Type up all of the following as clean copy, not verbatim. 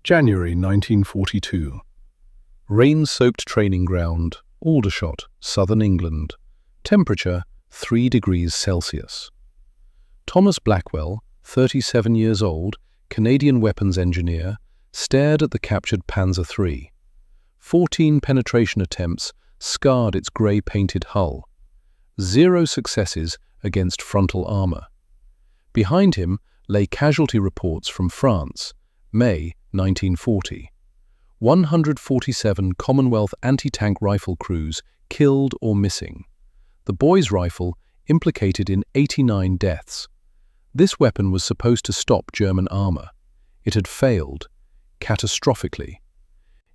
January 1942. Rain-soaked training ground, Aldershot, southern England. Temperature 3 degrees Celsius. Thomas Blackwell, 37 years old, Canadian weapons engineer, stared at the captured Panzer III. 14 penetration attempts scarred its grey-painted hull. 0 successes against frontal armour. Behind him lay casualty reports from France, May 1940. 147 Commonwealth anti-tank rifle crews killed or missing. The boy's rifle implicated in 89 deaths. This weapon was supposed to stop German armour. It had failed, catastrophically.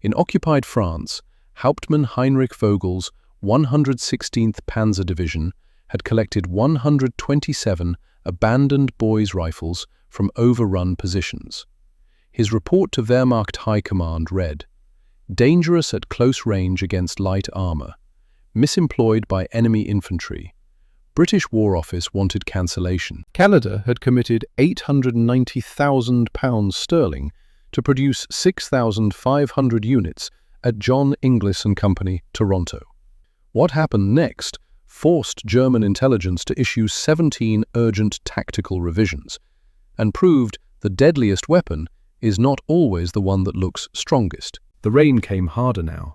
In occupied France, Hauptmann Heinrich Vogel's 116th Panzer Division had collected 127 abandoned boys' rifles from overrun positions. His report to Wehrmacht High Command read, "Dangerous at close range against light armour. Misemployed by enemy infantry. British War Office wanted cancellation." Canada had committed £890,000 sterling to produce 6,500 units at John Inglis and Company, Toronto. What happened next forced German intelligence to issue 17 urgent tactical revisions, and proved the deadliest weapon is not always the one that looks strongest. The rain came harder now.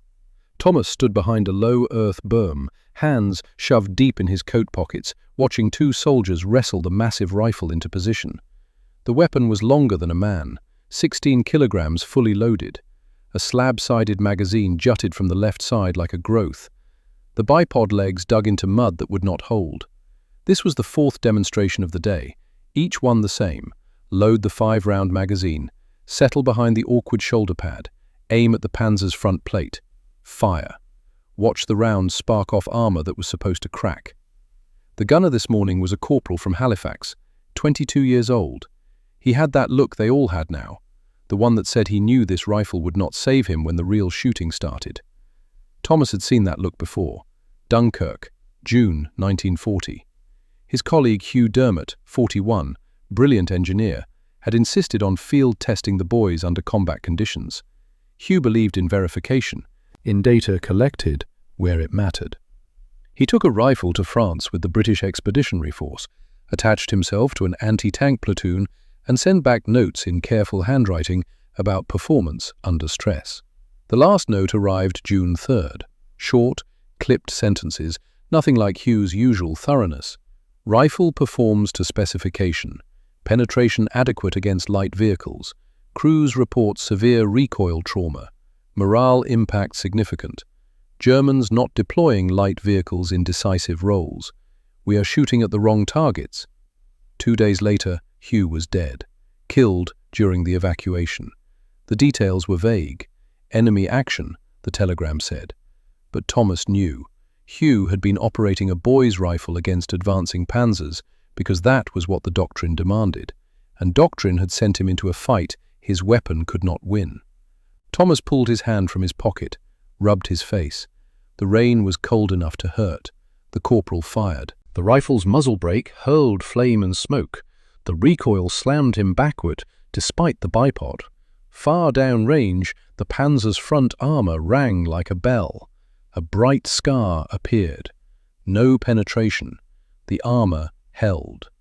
Thomas stood behind a low earth berm, hands shoved deep in his coat pockets, watching 2 soldiers wrestle the massive rifle into position. The weapon was longer than a man, 16 kilograms fully loaded. A slab-sided magazine jutted from the left side like a growth. The bipod legs dug into mud that would not hold. This was the 4th demonstration of the day, each one the same. Load the 5-round magazine, settle behind the awkward shoulder pad, aim at the Panzer's front plate, fire. Watch the rounds spark off armour that was supposed to crack. The gunner this morning was a corporal from Halifax, 22 years old. He had that look they all had now, the one that said he knew this rifle would not save him when the real shooting started. Thomas had seen that look before. Dunkirk, June 1940. His colleague Hugh Dermott, 41, brilliant engineer, had insisted on field testing the boys under combat conditions. Hugh believed in verification, in data collected where it mattered. He took a rifle to France with the British Expeditionary Force, attached himself to an anti-tank platoon, and sent back notes in careful handwriting about performance under stress. The last note arrived June 3rd. Short, clipped sentences, nothing like Hugh's usual thoroughness. Rifle performs to specification. Penetration adequate against light vehicles. Crews report severe recoil trauma. Morale impact significant. Germans not deploying light vehicles in decisive roles. We are shooting at the wrong targets. 2 days later, Hugh was dead, killed during the evacuation. The details were vague. Enemy action, the telegram said. But Thomas knew. Hugh had been operating a boy's rifle against advancing Panzers because that was what the doctrine demanded, and doctrine had sent him into a fight his weapon could not win. Thomas pulled his hand from his pocket, rubbed his face. The rain was cold enough to hurt. The corporal fired. The rifle's muzzle brake hurled flame and smoke. The recoil slammed him backward, despite the bipod. Far down range, the Panzer's front armour rang like a bell. A bright scar appeared. No penetration. The armour held.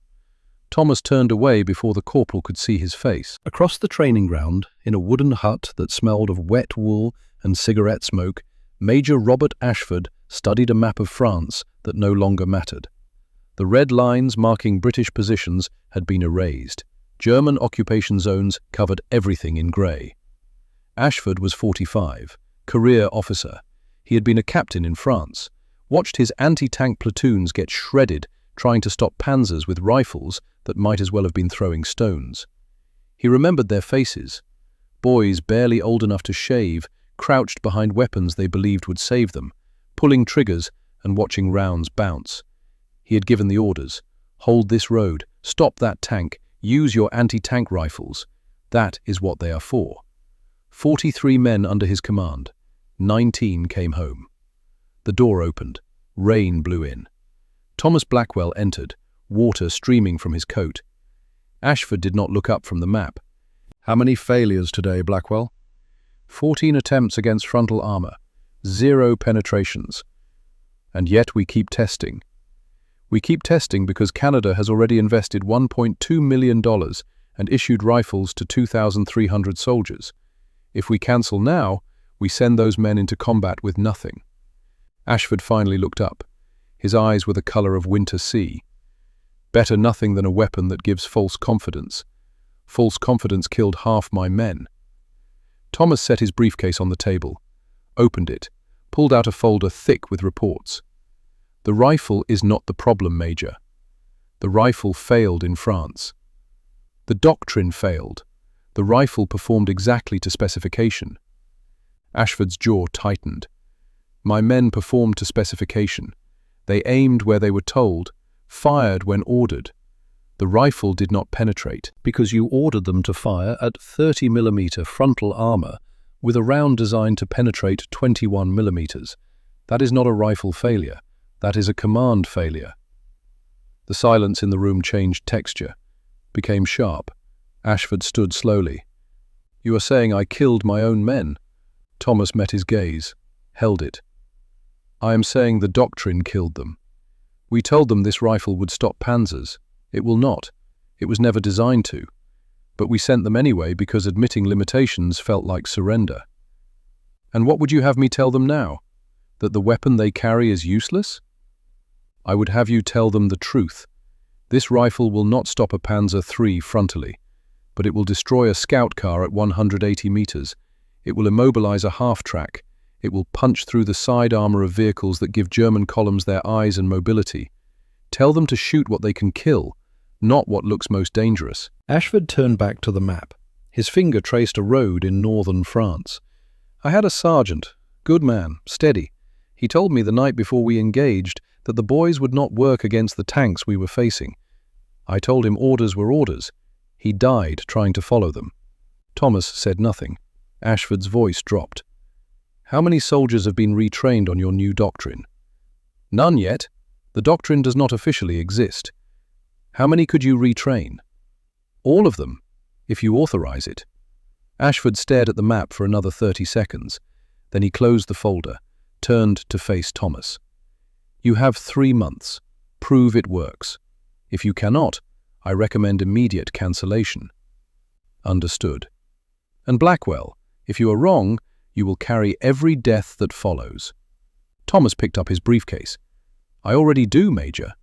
Thomas turned away before the corporal could see his face. Across the training ground, in a wooden hut that smelled of wet wool and cigarette smoke, Major Robert Ashford studied a map of France that no longer mattered. The red lines marking British positions had been erased. German occupation zones covered everything in grey. Ashford was 45, career officer. He had been a captain in France, watched his anti-tank platoons get shredded trying to stop Panzers with rifles that might as well have been throwing stones. He remembered their faces. Boys barely old enough to shave, crouched behind weapons they believed would save them, pulling triggers and watching rounds bounce. He had given the orders. Hold this road, stop that tank, use your anti-tank rifles. That is what they are for. 43 men under his command. 19 came home. The door opened. Rain blew in. Thomas Blackwell entered, water streaming from his coat. Ashford did not look up from the map. How many failures today, Blackwell? 14 attempts against frontal armor, 0 penetrations. And yet we keep testing. We keep testing because Canada has already invested $1.2 million and issued rifles to 2,300 soldiers. If we cancel now, we send those men into combat with nothing. Ashford finally looked up. His eyes were the color of winter sea. Better nothing than a weapon that gives false confidence. False confidence killed half my men. Thomas set his briefcase on the table, opened it, pulled out a folder thick with reports. The rifle is not the problem, Major. The rifle failed in France. The doctrine failed. The rifle performed exactly to specification. Ashford's jaw tightened. My men performed to specification. They aimed where they were told, fired when ordered. The rifle did not penetrate because you ordered them to fire at 30mm frontal armor with a round designed to penetrate 21mm. That is not a rifle failure. That is a command failure. The silence in the room changed texture, became sharp. Ashford stood slowly. You are saying I killed my own men? Thomas met his gaze, held it. I am saying the doctrine killed them. We told them this rifle would stop Panzers. It will not. It was never designed to. But we sent them anyway because admitting limitations felt like surrender. And what would you have me tell them now? That the weapon they carry is useless? I would have you tell them the truth. This rifle will not stop a Panzer III frontally, but it will destroy a scout car at 180 meters. It will immobilize a half-track. It will punch through the side armor of vehicles that give German columns their eyes and mobility. Tell them to shoot what they can kill, not what looks most dangerous. Ashford turned back to the map. His finger traced a road in northern France. I had a sergeant, good man, steady. He told me the night before we engaged that the boys would not work against the tanks we were facing. I told him orders were orders. He died trying to follow them. Thomas said nothing. Ashford's voice dropped. How many soldiers have been retrained on your new doctrine? None yet. The doctrine does not officially exist. How many could you retrain? All of them, if you authorize it. Ashford stared at the map for another 30 seconds. Then he closed the folder, turned to face Thomas. You have 3 months. Prove it works. If you cannot, I recommend immediate cancellation. Understood. And Blackwell, if you are wrong, you will carry every death that follows. Thomas picked up his briefcase. I already do, Major.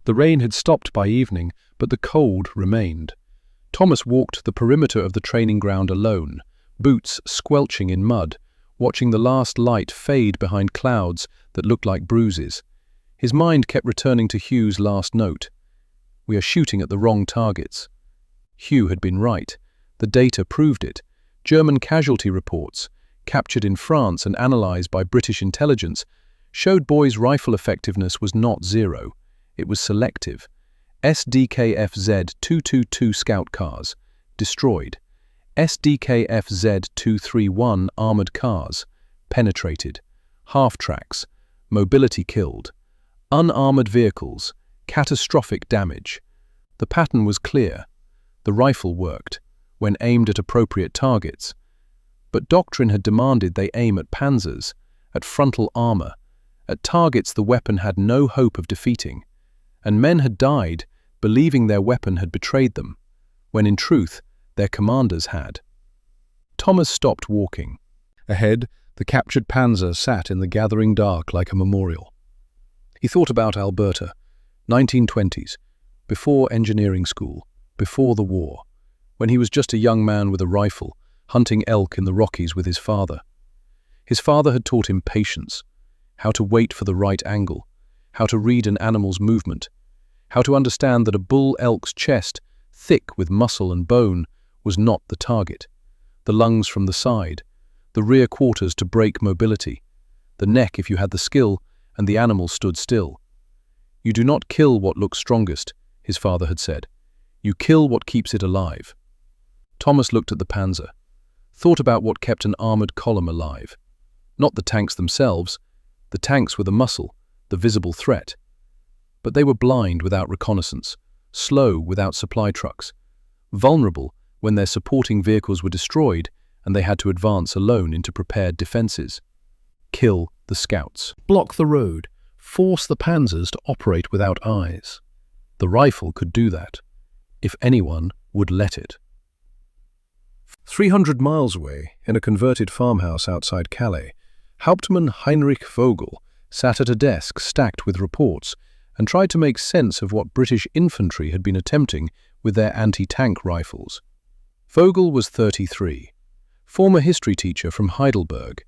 The rain had stopped by evening, but the cold remained. Thomas walked the perimeter of the training ground alone, boots squelching in mud, watching the last light fade behind clouds that looked like bruises. His mind kept returning to Hugh's last note. We are shooting at the wrong targets. Hugh had been right. The data proved it. German casualty reports, captured in France and analysed by British intelligence, showed boys' rifle effectiveness was not 0. It was selective. SDKF-Z 222 scout cars, destroyed. SDKF-Z 231 armoured cars, penetrated. Half-tracks, mobility killed. Unarmoured vehicles, catastrophic damage. The pattern was clear. The rifle worked, when aimed at appropriate targets. But doctrine had demanded they aim at Panzers, at frontal armor, at targets the weapon had no hope of defeating. And men had died, believing their weapon had betrayed them, when in truth, their commanders had. Thomas stopped walking. Ahead, the captured Panzer sat in the gathering dark like a memorial. He thought about Alberta, 1920s, before engineering school, before the war, when he was just a young man with a rifle, hunting elk in the Rockies with his father. His father had taught him patience, how to wait for the right angle, how to read an animal's movement, how to understand that a bull elk's chest, thick with muscle and bone, was not the target, the lungs from the side, the rear quarters to break mobility, the neck if you had the skill, and the animal stood still. You do not kill what looks strongest, his father had said. You kill what keeps it alive. Thomas looked at the Panzer, thought about what kept an armoured column alive. Not the tanks themselves. The tanks were the muscle, the visible threat. But they were blind without reconnaissance, slow without supply trucks, vulnerable when their supporting vehicles were destroyed and they had to advance alone into prepared defenses. Kill the scouts. Block the road. Force the Panzers to operate without eyes. The rifle could do that, if anyone would let it. 300 miles away, in a converted farmhouse outside Calais, Hauptmann Heinrich Vogel sat at a desk stacked with reports and tried to make sense of what British infantry had been attempting with their anti-tank rifles. Vogel was 33, former history teacher from Heidelberg.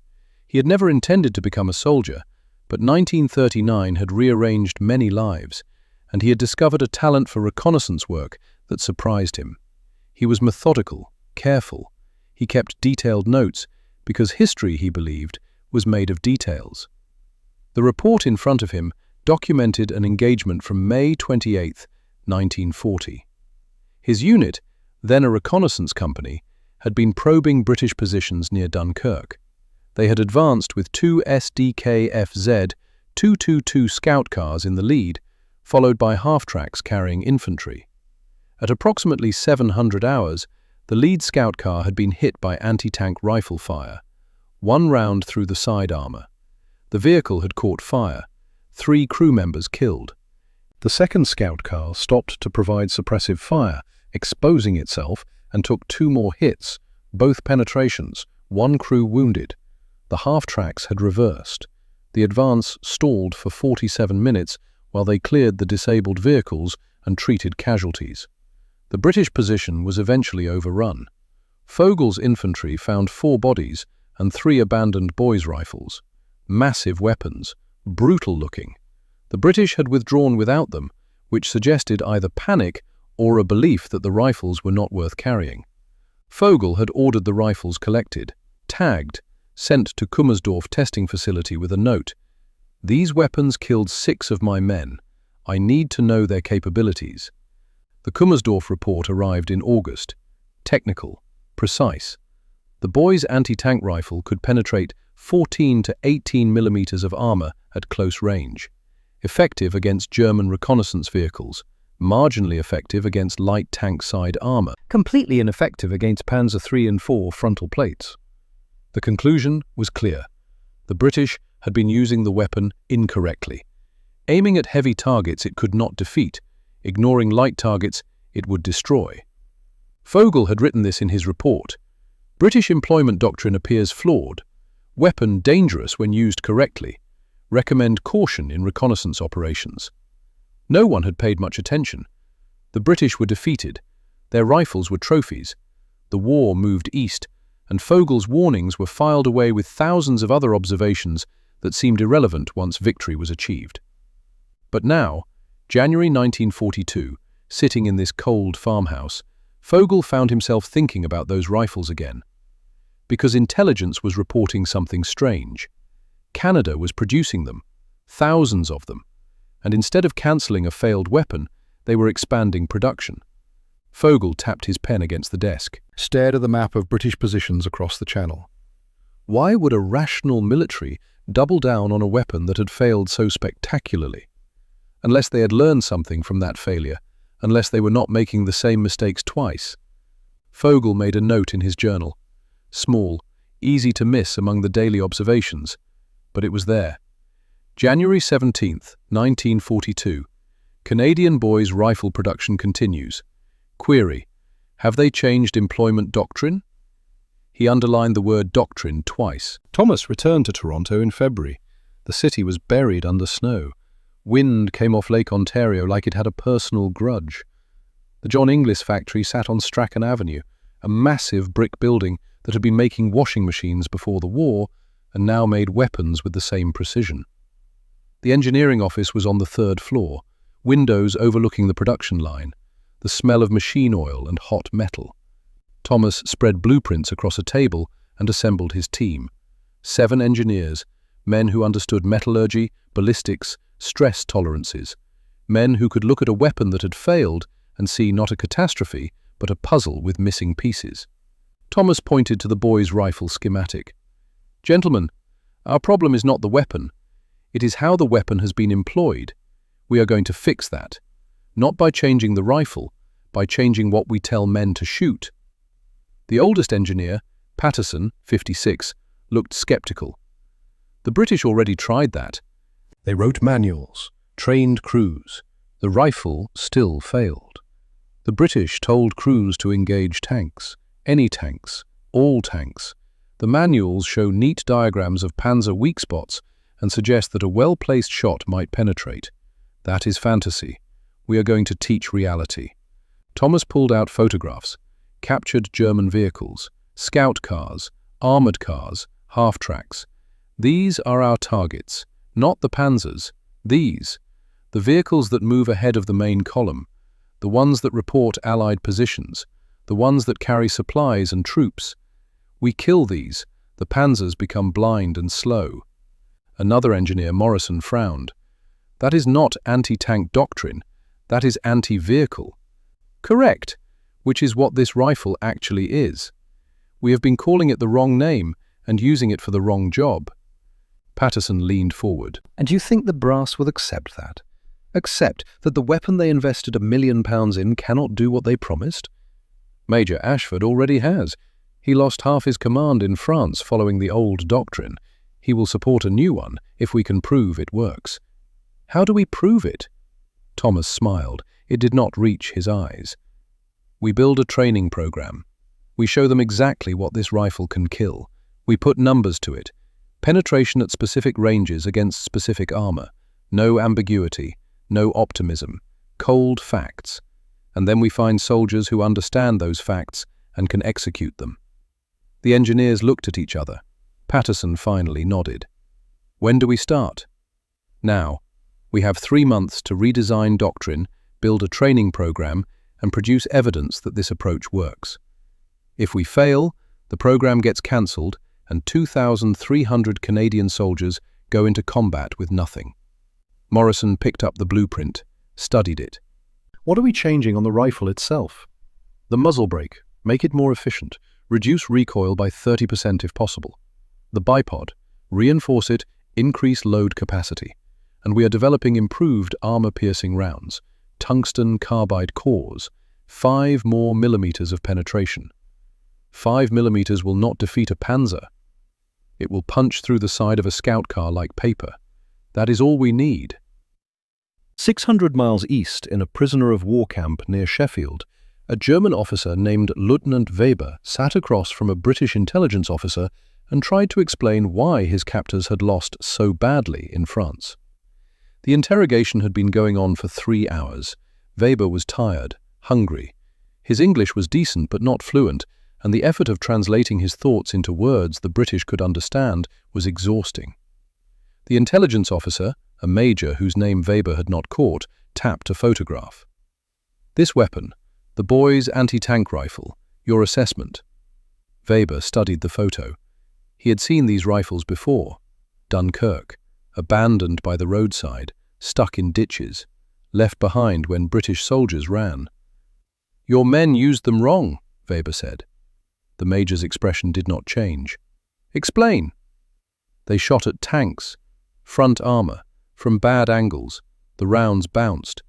He had never intended to become a soldier, but 1939 had rearranged many lives, and he had discovered a talent for reconnaissance work that surprised him. He was methodical, careful. He kept detailed notes because history, he believed, was made of details. The report in front of him documented an engagement from May 28, 1940. His unit, then a reconnaissance company, had been probing British positions near Dunkirk. They had advanced with two SDKFZ 222 scout cars in the lead, followed by half-tracks carrying infantry. At approximately 700 hours, the lead scout car had been hit by anti-tank rifle fire, one round through the side armor. The vehicle had caught fire, 3 crew members killed. The second scout car stopped to provide suppressive fire, exposing itself, and took 2 more hits, both penetrations, 1 crew wounded. The half-tracks had reversed. The advance stalled for 47 minutes while they cleared the disabled vehicles and treated casualties. The British position was eventually overrun. Vogel's infantry found 4 bodies and 3 abandoned boys' rifles. Massive weapons, brutal-looking. The British had withdrawn without them, which suggested either panic or a belief that the rifles were not worth carrying. Vogel had ordered the rifles collected, tagged, sent to Kummersdorf testing facility with a note. "These weapons killed 6 of my men. I need to know their capabilities." The Kummersdorf report arrived in August. Technical, precise. The boys' anti-tank rifle could penetrate 14 to 18 millimeters of armor at close range. Effective against German reconnaissance vehicles. Marginally effective against light tank side armor. Completely ineffective against Panzer III and IV frontal plates. The conclusion was clear. The British had been using the weapon incorrectly. Aiming at heavy targets it could not defeat. Ignoring light targets it would destroy. Vogel had written this in his report. British employment doctrine appears flawed. Weapon dangerous when used correctly. Recommend caution in reconnaissance operations. No one had paid much attention. The British were defeated. Their rifles were trophies. The war moved east, and Vogel's warnings were filed away with thousands of other observations that seemed irrelevant once victory was achieved. But now, January 1942, sitting in this cold farmhouse, Vogel found himself thinking about those rifles again. Because intelligence was reporting something strange. Canada was producing them, thousands of them, and instead of cancelling a failed weapon, they were expanding production. Vogel tapped his pen against the desk, stared at the map of British positions across the Channel. Why would a rational military double down on a weapon that had failed so spectacularly? Unless they had learned something from that failure, unless they were not making the same mistakes twice. Vogel made a note in his journal. Small, easy to miss among the daily observations, but it was there. January 17th, 1942. Canadian boys' rifle production continues. Query: have they changed employment doctrine? He underlined the word doctrine twice. Thomas returned to Toronto in February. The city was buried under snow. Wind came off Lake Ontario like it had a personal grudge. The John Inglis factory sat on Strachan Avenue, a massive brick building that had been making washing machines before the war and now made weapons with the same precision. The engineering office was on the 3rd floor, windows overlooking the production line, the smell of machine oil and hot metal. Thomas spread blueprints across a table and assembled his team. 7 engineers, men who understood metallurgy, ballistics, stress tolerances, men who could look at a weapon that had failed and see not a catastrophe, but a puzzle with missing pieces. Thomas pointed to the boy's rifle schematic. "Gentlemen, our problem is not the weapon. It is how the weapon has been employed. We are going to fix that, not by changing the rifle, by changing what we tell men to shoot." The oldest engineer, Patterson, 56, looked skeptical. The British already tried that. They wrote manuals, trained crews. The rifle still failed. The British told crews to engage tanks, any tanks, all tanks. The manuals show neat diagrams of Panzer weak spots and suggest that a well-placed shot might penetrate. That is fantasy. We are going to teach reality. Thomas pulled out photographs, captured German vehicles, scout cars, armored cars, half-tracks. These are our targets, not the Panzers. These, the vehicles that move ahead of the main column, the ones that report Allied positions, the ones that carry supplies and troops. We kill these, the Panzers become blind and slow. Another engineer, Morrison, frowned. That is not anti-tank doctrine, that is anti-vehicle. Correct, which is what this rifle actually is. We have been calling it the wrong name and using it for the wrong job. Patterson leaned forward. And you think the brass will accept that? Accept that the weapon they invested £1 million in cannot do what they promised? Major Ashford already has. He lost half his command in France following the old doctrine. He will support a new one if we can prove it works. How do we prove it? Thomas smiled. It did not reach his eyes. We build a training program. We show them exactly what this rifle can kill. We put numbers to it. Penetration at specific ranges against specific armor. No ambiguity, no optimism. Cold facts. And then we find soldiers who understand those facts and can execute them. The engineers looked at each other. Patterson finally nodded. When do we start? Now. We have 3 months to redesign doctrine, build a training program, and produce evidence that this approach works. If we fail, the program gets cancelled and 2,300 Canadian soldiers go into combat with nothing. Morrison picked up the blueprint, studied it. What are we changing on the rifle itself? The muzzle brake, make it more efficient, reduce recoil by 30% if possible. The bipod, reinforce it, increase load capacity. And we are developing improved armor-piercing rounds, tungsten carbide cores, 5 more millimeters of penetration. 5 millimeters will not defeat a Panzer. It will punch through the side of a scout car like paper. That is all we need. 600 miles east, in a prisoner-of-war camp near Sheffield, a German officer named Lieutenant Weber sat across from a British intelligence officer and tried to explain why his captors had lost so badly in France. The interrogation had been going on for 3 hours. Weber was tired, hungry. His English was decent but not fluent, and the effort of translating his thoughts into words the British could understand was exhausting. The intelligence officer, a major whose name Weber had not caught, tapped a photograph. This weapon, the boy's anti-tank rifle, your assessment. Weber studied the photo. He had seen these rifles before. Dunkirk. Abandoned by the roadside, stuck in ditches, left behind when British soldiers ran. Your men used them wrong, Weber said. The major's expression did not change. Explain. They shot at tanks, front armor, from bad angles. The rounds bounced.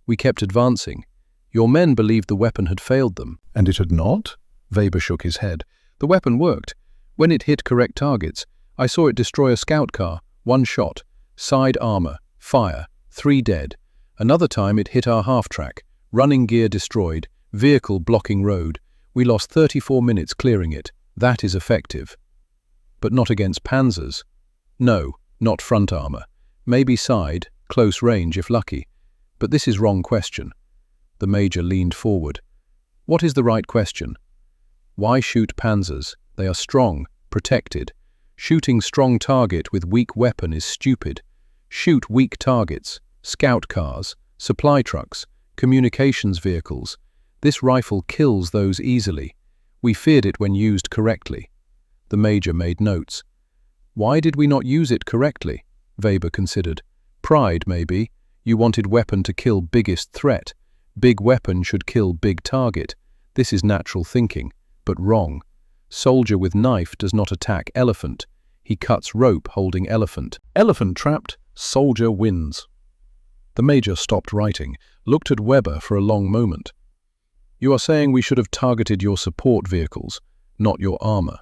We kept advancing. Your men believed the weapon had failed them. And it had not? Weber shook his head. The weapon worked. When it hit correct targets, I saw it destroy a scout car. 1 shot, side armor, fire, 3 dead. Another time it hit our half-track, running gear destroyed, vehicle blocking road. We lost 34 minutes clearing it. That is effective. But not against Panzers. No, not front armor. Maybe side, close range if lucky. But this is wrong question. The major leaned forward. What is the right question? Why shoot Panzers? They are strong, protected. Shooting strong target with weak weapon is stupid. Shoot weak targets, scout cars, supply trucks, communications vehicles. This rifle kills those easily. We feared it when used correctly. The major made notes. Why did we not use it correctly? Weber considered. Pride, maybe. You wanted weapon to kill biggest threat. Big weapon should kill big target. This is natural thinking, but wrong. Soldier with knife does not attack elephant. He cuts rope holding elephant. Elephant trapped, soldier wins. The major stopped writing, looked at Weber for a long moment. You are saying we should have targeted your support vehicles, not your armor.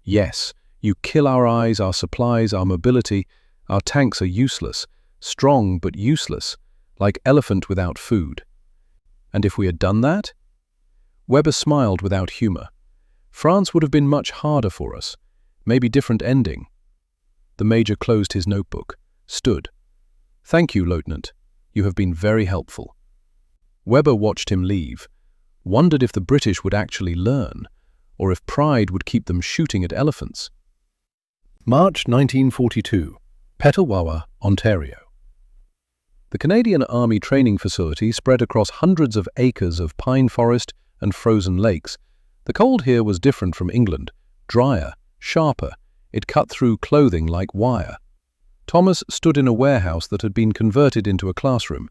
Yes, you kill our eyes, our supplies, our mobility. Our tanks are useless, strong but useless, like elephant without food. And if we had done that? Weber smiled without humor. France would have been much harder for us, maybe different ending. The major closed his notebook, stood. Thank you, Lieutenant. You have been very helpful. Weber watched him leave, wondered if the British would actually learn, or if pride would keep them shooting at elephants. March 1942, Petawawa, Ontario. The Canadian Army training facility spread across hundreds of acres of pine forest and frozen lakes. The cold here was different from England, drier, sharper. It cut through clothing like wire. Thomas stood in a warehouse that had been converted into a classroom.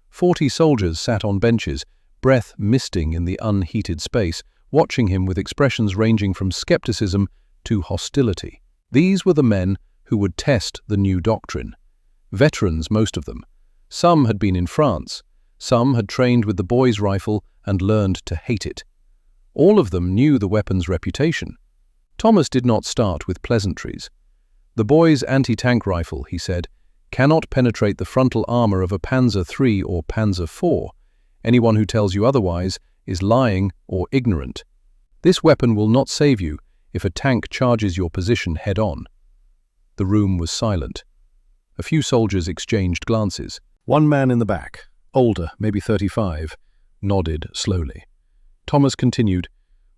40 soldiers sat on benches, breath misting in the unheated space, watching him with expressions ranging from skepticism to hostility. These were the men who would test the new doctrine. Veterans, most of them. Some had been in France. Some had trained with the boys' rifle and learned to hate it. All of them knew the weapon's reputation. Thomas did not start with pleasantries. The boys' anti-tank rifle, he said, cannot penetrate the frontal armor of a Panzer III or Panzer IV. Anyone who tells you otherwise is lying or ignorant. This weapon will not save you if a tank charges your position head-on. The room was silent. A few soldiers exchanged glances. One man in the back, older, maybe 35, nodded slowly. Thomas continued,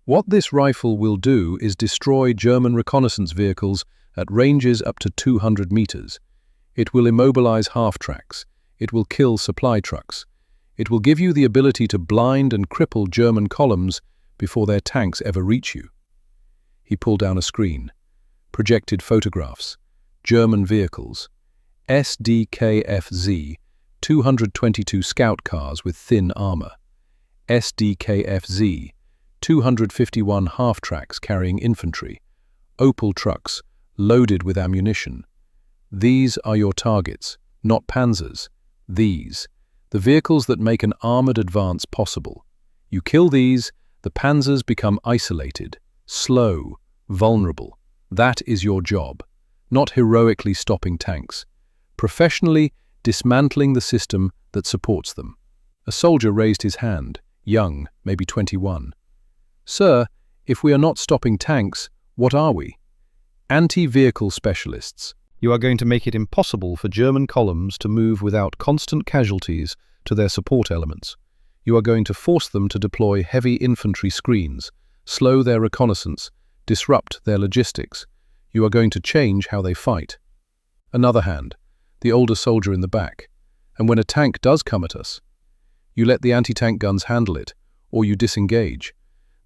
"What this rifle will do is destroy German reconnaissance vehicles at ranges up to 200 meters. It will immobilize half-tracks. It will kill supply trucks. It will give you the ability to blind and cripple German columns before their tanks ever reach you." He pulled down a screen. Projected photographs. German vehicles. SDKFZ, 222 scout cars with thin armor. SDKFZ, 251 half-tracks carrying infantry. Opel trucks, loaded with ammunition. These are your targets, not Panzers. These, the vehicles that make an armored advance possible. You kill these, the Panzers become isolated, slow, vulnerable. That is your job, not heroically stopping tanks. Professionally dismantling the system that supports them. A soldier raised his hand, young, maybe 21. "Sir, if we are not stopping tanks, what are we?" "Anti-vehicle specialists. You are going to make it impossible for German columns to move without constant casualties to their support elements. You are going to force them to deploy heavy infantry screens, slow their reconnaissance, disrupt their logistics. You are going to change how they fight." Another hand, the older soldier in the back. "And when a tank does come at us, you let the anti-tank guns handle it, or you disengage.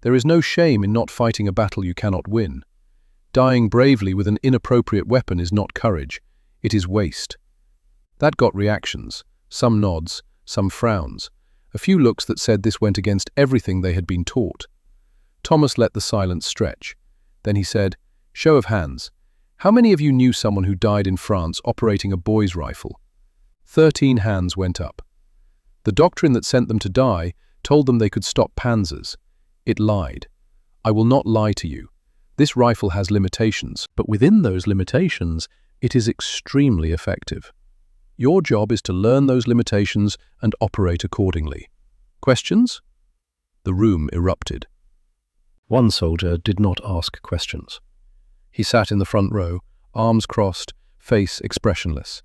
There is no shame in not fighting a battle you cannot win. Dying bravely with an inappropriate weapon is not courage, it is waste." That got reactions, some nods, some frowns, a few looks that said this went against everything they had been taught. Thomas let the silence stretch. Then he said, "Show of hands. How many of you knew someone who died in France operating a boy's rifle?" 13 hands went up. The doctrine that sent them to die told them they could stop Panzers. It lied. I will not lie to you. This rifle has limitations, but within those limitations, it is extremely effective. Your job is to learn those limitations and operate accordingly. Questions? The room erupted. One soldier did not ask questions. He sat in the front row, arms crossed, face expressionless.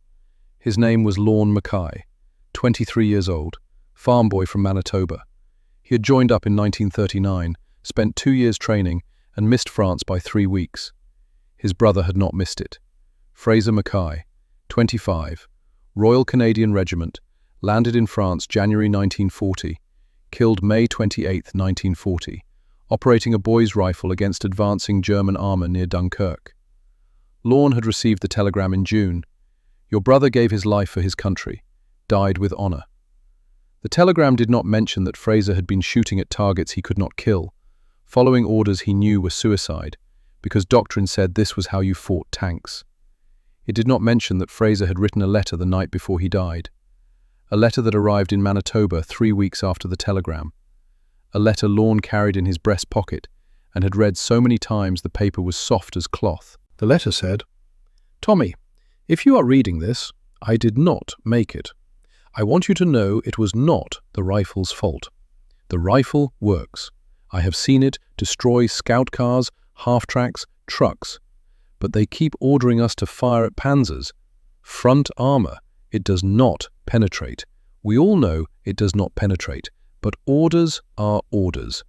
His name was Lorne Mackay, 23 years old, farm boy from Manitoba. He had joined up in 1939, spent 2 years training, and missed France by 3 weeks. His brother had not missed it. Fraser Mackay, 25, Royal Canadian Regiment, landed in France January 1940, killed May 28, 1940, operating a boy's rifle against advancing German armor near Dunkirk. Lorne had received the telegram in June. "Your brother gave his life for his country, died with honor." The telegram did not mention that Fraser had been shooting at targets he could not kill, following orders he knew were suicide, because doctrine said this was how you fought tanks. It did not mention that Fraser had written a letter the night before he died, a letter that arrived in Manitoba 3 weeks after the telegram, a letter Lorne carried in his breast pocket and had read so many times the paper was soft as cloth. The letter said, "Tommy, if you are reading this, I did not make it. I want you to know it was not the rifle's fault. The rifle works. I have seen it destroy scout cars, half-tracks, trucks. But they keep ordering us to fire at Panzers. Front armor. It does not penetrate. We all know it does not penetrate, but orders are orders.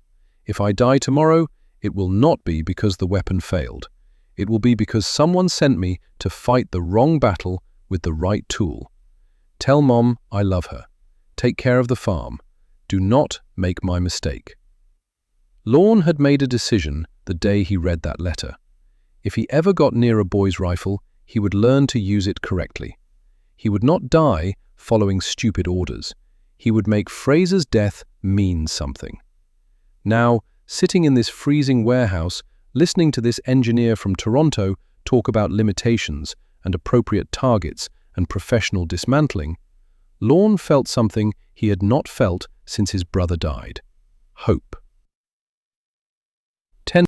If I die tomorrow, it will not be because the weapon failed. It will be because someone sent me to fight the wrong battle with the right tool. Tell Mom I love her. Take care of the farm. Do not make my mistake." Lorne had made a decision the day he read that letter. If he ever got near a boy's rifle, he would learn to use it correctly. He would not die following stupid orders. He would make Fraser's death mean something. Now, sitting in this freezing warehouse, listening to this engineer from Toronto talk about limitations and appropriate targets and professional dismantling, Lorne felt something he had not felt since his brother died: hope.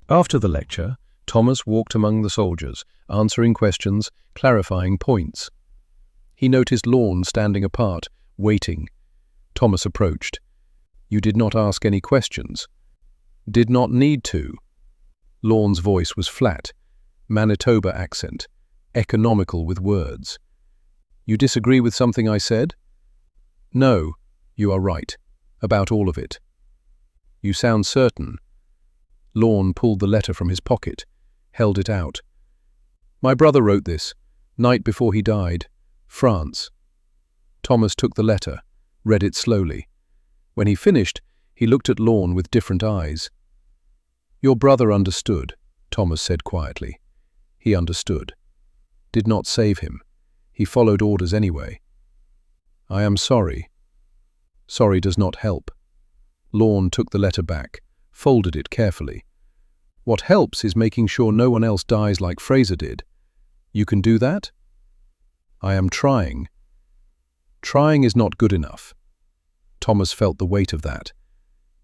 After the lecture, Thomas walked among the soldiers, answering questions, clarifying points. He noticed Lorne standing apart, waiting. Thomas approached. "You did not ask any questions." "Did not need to." Lorne's voice was flat, Manitoba accent, economical with words. "You disagree with something I said?" "No, you are right. About all of it." "You sound certain." Lorne pulled the letter from his pocket, held it out. "My brother wrote this, night before he died. France." Thomas took the letter, read it slowly. When he finished, he looked at Lorne with different eyes. "Your brother understood," Thomas said quietly. "He understood. Did not save him. He followed orders anyway." "I am sorry." "Sorry does not help." Lorne took the letter back, folded it carefully. "What helps is making sure no one else dies like Fraser did. You can do that?" "I am trying." "Trying is not good enough." Thomas felt the weight of that.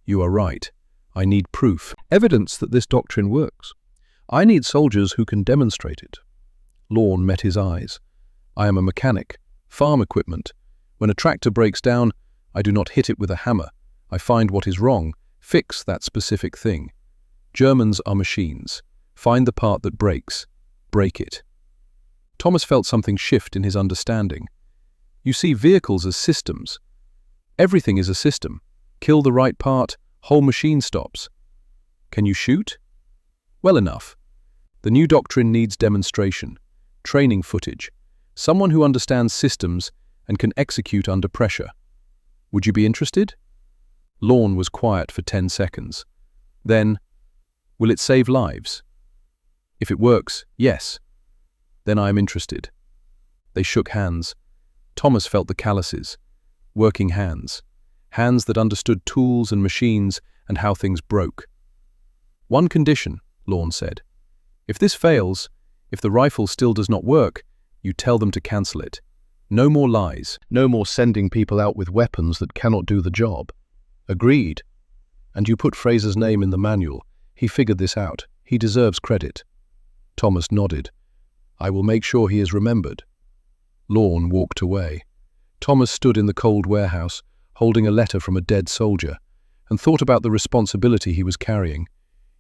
"You are right. I need proof, evidence that this doctrine works. I need soldiers who can demonstrate it." Lorne met his eyes. "I am a mechanic. Farm equipment. When a tractor breaks down, I do not hit it with a hammer. I find what is wrong, fix that specific thing. Germans are machines. Find the part that breaks. Break it." Thomas felt something shift in his understanding. "You see vehicles as systems. Everything is a system. Kill the right part, whole machine stops. Can you shoot? Well enough. The new doctrine needs demonstration, training footage, someone who understands systems and can execute under pressure. Would you be interested?" Lorne was quiet for 10 seconds. Then, "Will it save lives?" "If it works, yes." "Then I am interested." They shook hands. Thomas felt the calluses. Working hands. Hands that understood tools and machines and how things broke. "One condition," Lorne said. "If this fails, if the rifle still does not work, you tell them to cancel it. No more lies. No more sending people out with weapons that cannot do the job." "Agreed." "And you put Fraser's name in the manual. He figured this out. He deserves credit." Thomas nodded. "I will make sure he is remembered." Lorne walked away. Thomas stood in the cold warehouse, holding a letter from a dead soldier, and thought about the responsibility he was carrying.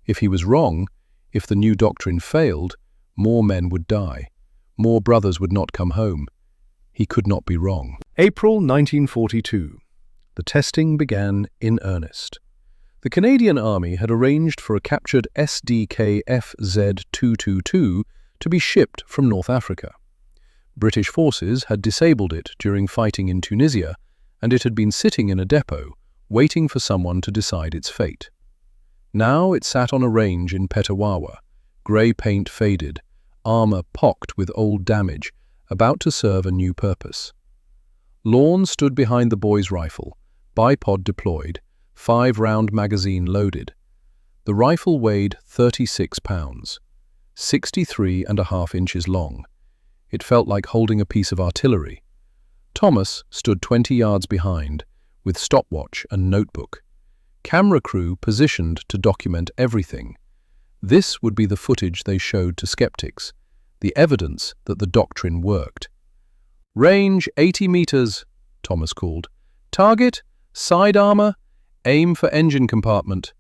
If he was wrong, if the new doctrine failed, more men would die. More brothers would not come home. He could not be wrong. April 1942. The testing began in earnest. The Canadian Army had arranged for a captured SDKFZ-222 to be shipped from North Africa. British forces had disabled it during fighting in Tunisia, and it had been sitting in a depot, waiting for someone to decide its fate. Now it sat on a range in Petawawa, grey paint faded, armour pocked with old damage, about to serve a new purpose. Lorne stood behind the boy's rifle, bipod deployed, 5-round magazine loaded. The rifle weighed 36 pounds, 63.5 inches long. It felt like holding a piece of artillery. Thomas stood 20 yards behind, with stopwatch and notebook. Camera crew positioned to document everything. This would be the footage they showed to skeptics, the evidence that the doctrine worked. "Range 80 meters, Thomas called. "Target, side armor, aim for engine compartment."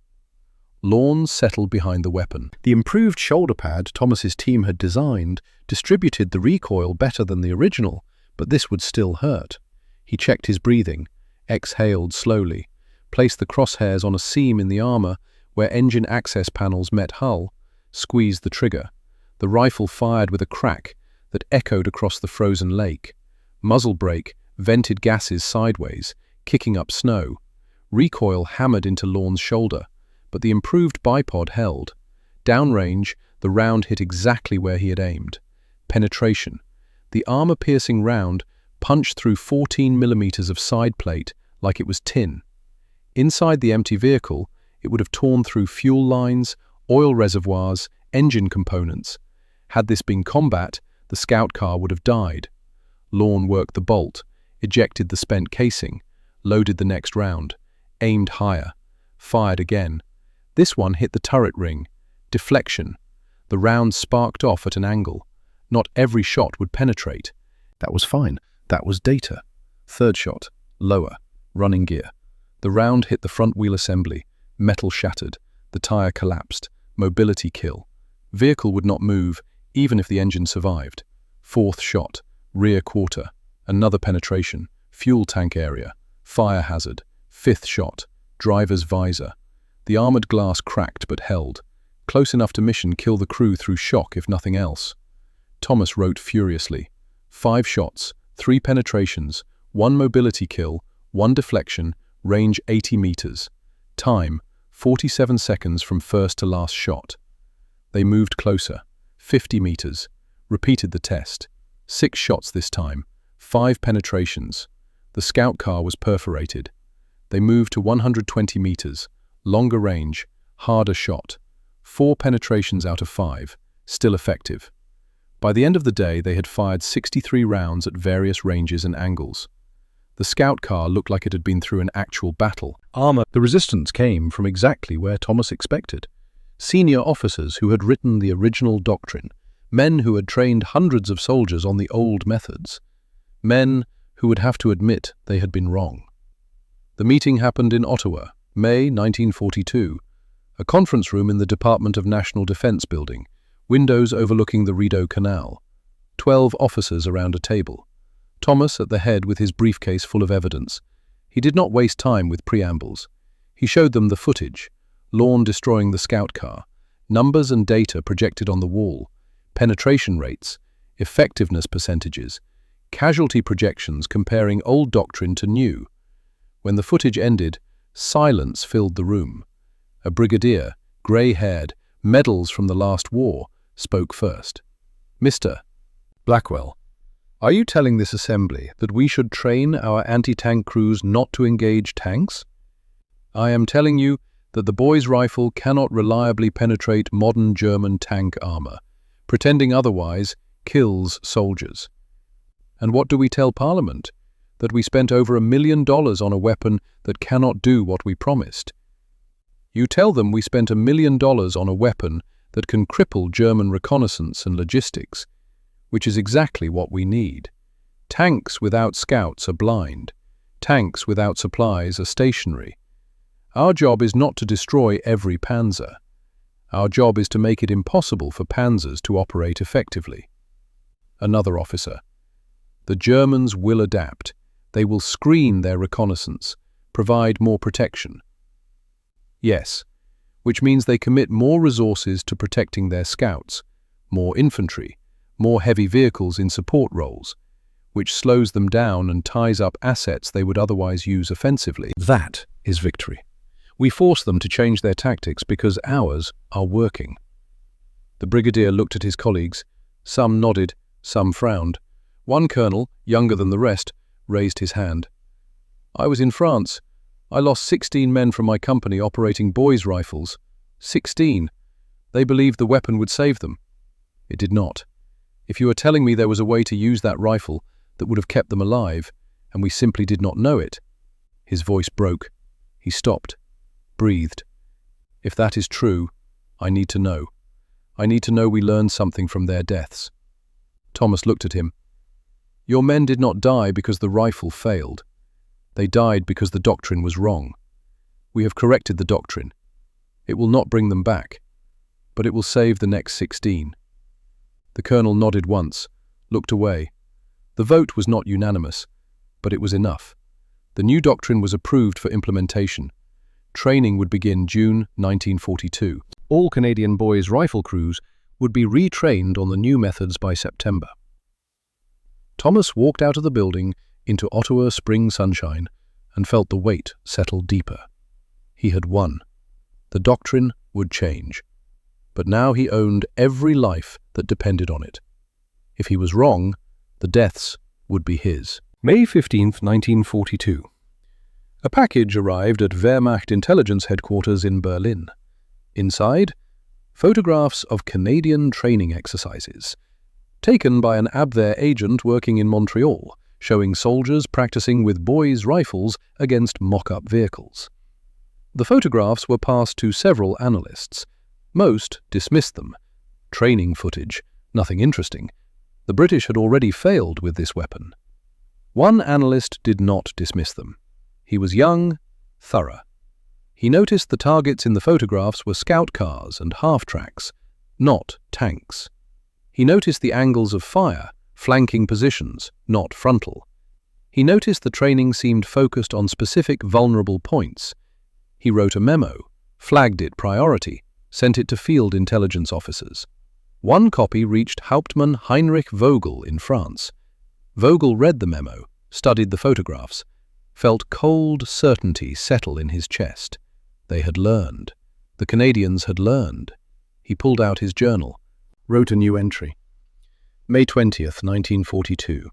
Lawns settled behind the weapon. The improved shoulder pad Thomas's team had designed distributed the recoil better than the original, but this would still hurt. He checked his breathing, exhaled slowly, placed the crosshairs on a seam in the armor where engine access panels met hull, squeezed the trigger. The rifle fired with a crack that echoed across the frozen lake. Muzzle brake vented gases sideways, kicking up snow. Recoil hammered into Lawns' shoulder, but the improved bipod held. Downrange, the round hit exactly where he had aimed. Penetration. The armor-piercing round punched through 14 millimeters of side plate like it was tin. Inside the empty vehicle, it would have torn through fuel lines, oil reservoirs, engine components. Had this been combat, the scout car would have died. Lawn worked the bolt, ejected the spent casing, loaded the next round, aimed higher, fired again. This one hit the turret ring. Deflection. The round sparked off at an angle. Not every shot would penetrate. That was fine. That was data. Third shot. Lower. Running gear. The round hit the front wheel assembly. Metal shattered. The tire collapsed. Mobility kill. Vehicle would not move, even if the engine survived. Fourth shot. Rear quarter. Another penetration. Fuel tank area. Fire hazard. Fifth shot. Driver's visor. The armored glass cracked but held. Close enough to mission kill the crew through shock if nothing else. Thomas wrote furiously. 5 shots, 3 penetrations, 1 mobility kill, 1 deflection, range 80 meters. Time, 47 seconds from first to last shot. They moved closer, 50 meters. Repeated the test. 6 shots this time, 5 penetrations. The scout car was perforated. They moved to 120 meters. Longer range, harder shot. 4 penetrations out of 5, still effective. By the end of the day, they had fired 63 rounds at various ranges and angles. The scout car looked like it had been through an actual battle. The resistance came from exactly where Thomas expected. Senior officers who had written the original doctrine, men who had trained hundreds of soldiers on the old methods, men who would have to admit they had been wrong. The meeting happened in Ottawa, May 1942, a conference room in the Department of National Defense building, windows overlooking the Rideau Canal. 12 officers around a table. Thomas at the head with his briefcase full of evidence. He did not waste time with preambles. He showed them the footage, Lawn destroying the scout car, numbers and data projected on the wall, penetration rates, effectiveness percentages, casualty projections comparing old doctrine to new. When the footage ended, silence filled the room. A brigadier, grey-haired, medals from the last war, spoke first. "Mr. Blackwell, are you telling this assembly that we should train our anti-tank crews not to engage tanks? I am telling you that the boy's rifle cannot reliably penetrate modern German tank armor. Pretending otherwise kills soldiers. And what do we tell Parliament? That we spent over $1 million on a weapon that cannot do what we promised. You tell them we spent $1 million on a weapon that can cripple German reconnaissance and logistics, which is exactly what we need. Tanks without scouts are blind. Tanks without supplies are stationary. Our job is not to destroy every Panzer. Our job is to make it impossible for Panzers to operate effectively." Another officer. "The Germans will adapt. They will screen their reconnaissance, provide more protection." Yes, which means they commit more resources to protecting their scouts, more infantry, more heavy vehicles in support roles, which slows them down and ties up assets they would otherwise use offensively. That is victory. We force them to change their tactics because ours are working. The brigadier looked at his colleagues. Some nodded, some frowned. One colonel, younger than the rest, raised his hand. "I was in France. I lost 16 men from my company operating boys' rifles. 16. They believed the weapon would save them. It did not. If you are telling me there was a way to use that rifle that would have kept them alive, and we simply did not know it." His voice broke. He stopped, breathed. "If that is true, I need to know." I need to know we learned something from their deaths." Thomas looked at him. "Your men did not die because the rifle failed. They died because the doctrine was wrong. We have corrected the doctrine. It will not bring them back, but it will save the next 16. The colonel nodded once, looked away. The vote was not unanimous, but it was enough. The new doctrine was approved for implementation. Training would begin June 1942. All Canadian boys' rifle crews would be retrained on the new methods by September. Thomas walked out of the building into Ottawa spring sunshine and felt the weight settle deeper. He had won. The doctrine would change. But now he owned every life that depended on it. If he was wrong, the deaths would be his. May 15, 1942. A package arrived at Wehrmacht intelligence headquarters in Berlin. Inside, photographs of Canadian training exercises, taken by an Abwehr agent working in Montreal, showing soldiers practicing with boys' rifles against mock-up vehicles. The photographs were passed to several analysts. Most dismissed them. Training footage, nothing interesting. The British had already failed with this weapon. One analyst did not dismiss them. He was young, thorough. He noticed the targets in the photographs were scout cars and half-tracks, not tanks. He noticed the angles of fire, flanking positions, not frontal. He noticed the training seemed focused on specific vulnerable points. He wrote a memo, flagged it priority, sent it to field intelligence officers. One copy reached Hauptmann Heinrich Vogel in France. Vogel read the memo, studied the photographs, felt cold certainty settle in his chest. They had learned. The Canadians had learned. He pulled out his journal, wrote a new entry. May 20th, 1942.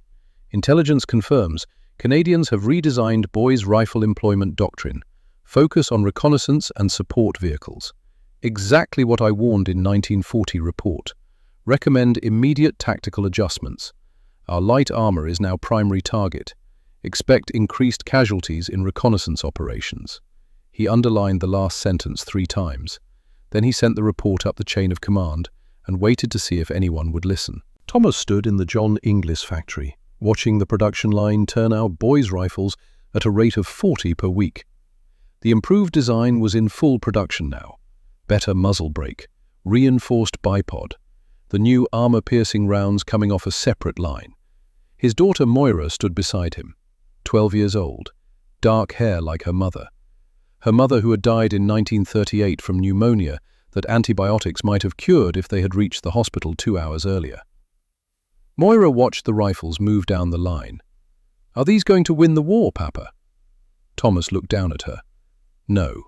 Intelligence confirms Canadians have redesigned boys' rifle employment doctrine. Focus on reconnaissance and support vehicles. Exactly what I warned in 1940 report. Recommend immediate tactical adjustments. Our light armor is now primary target. Expect increased casualties in reconnaissance operations. He underlined the last sentence 3 times. Then he sent the report up the chain of command and waited to see if anyone would listen. Thomas stood in the John Inglis factory, watching the production line turn out boys' rifles at a rate of 40 per week. The improved design was in full production now. Better muzzle brake, reinforced bipod, the new armor-piercing rounds coming off a separate line. His daughter Moira stood beside him, 12 years old, dark hair like her mother. Her mother who had died in 1938 from pneumonia that antibiotics might have cured if they had reached the hospital 2 hours earlier. Moira watched the rifles move down the line. "Are these going to win the war, Papa?" Thomas looked down at her. "No,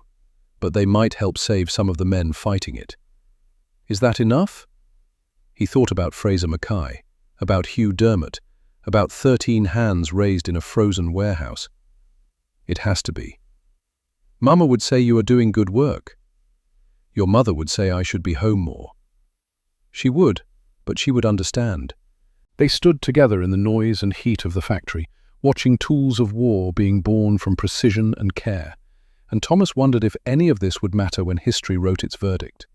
but they might help save some of the men fighting it." "Is that enough?" He thought about Fraser Mackay, about Hugh Dermott, about 13 hands raised in a frozen warehouse. "It has to be. Mama would say you are doing good work. Your mother would say I should be home more." She would, but she would understand. They stood together in the noise and heat of the factory, watching tools of war being born from precision and care, and Thomas wondered if any of this would matter when history wrote its verdict.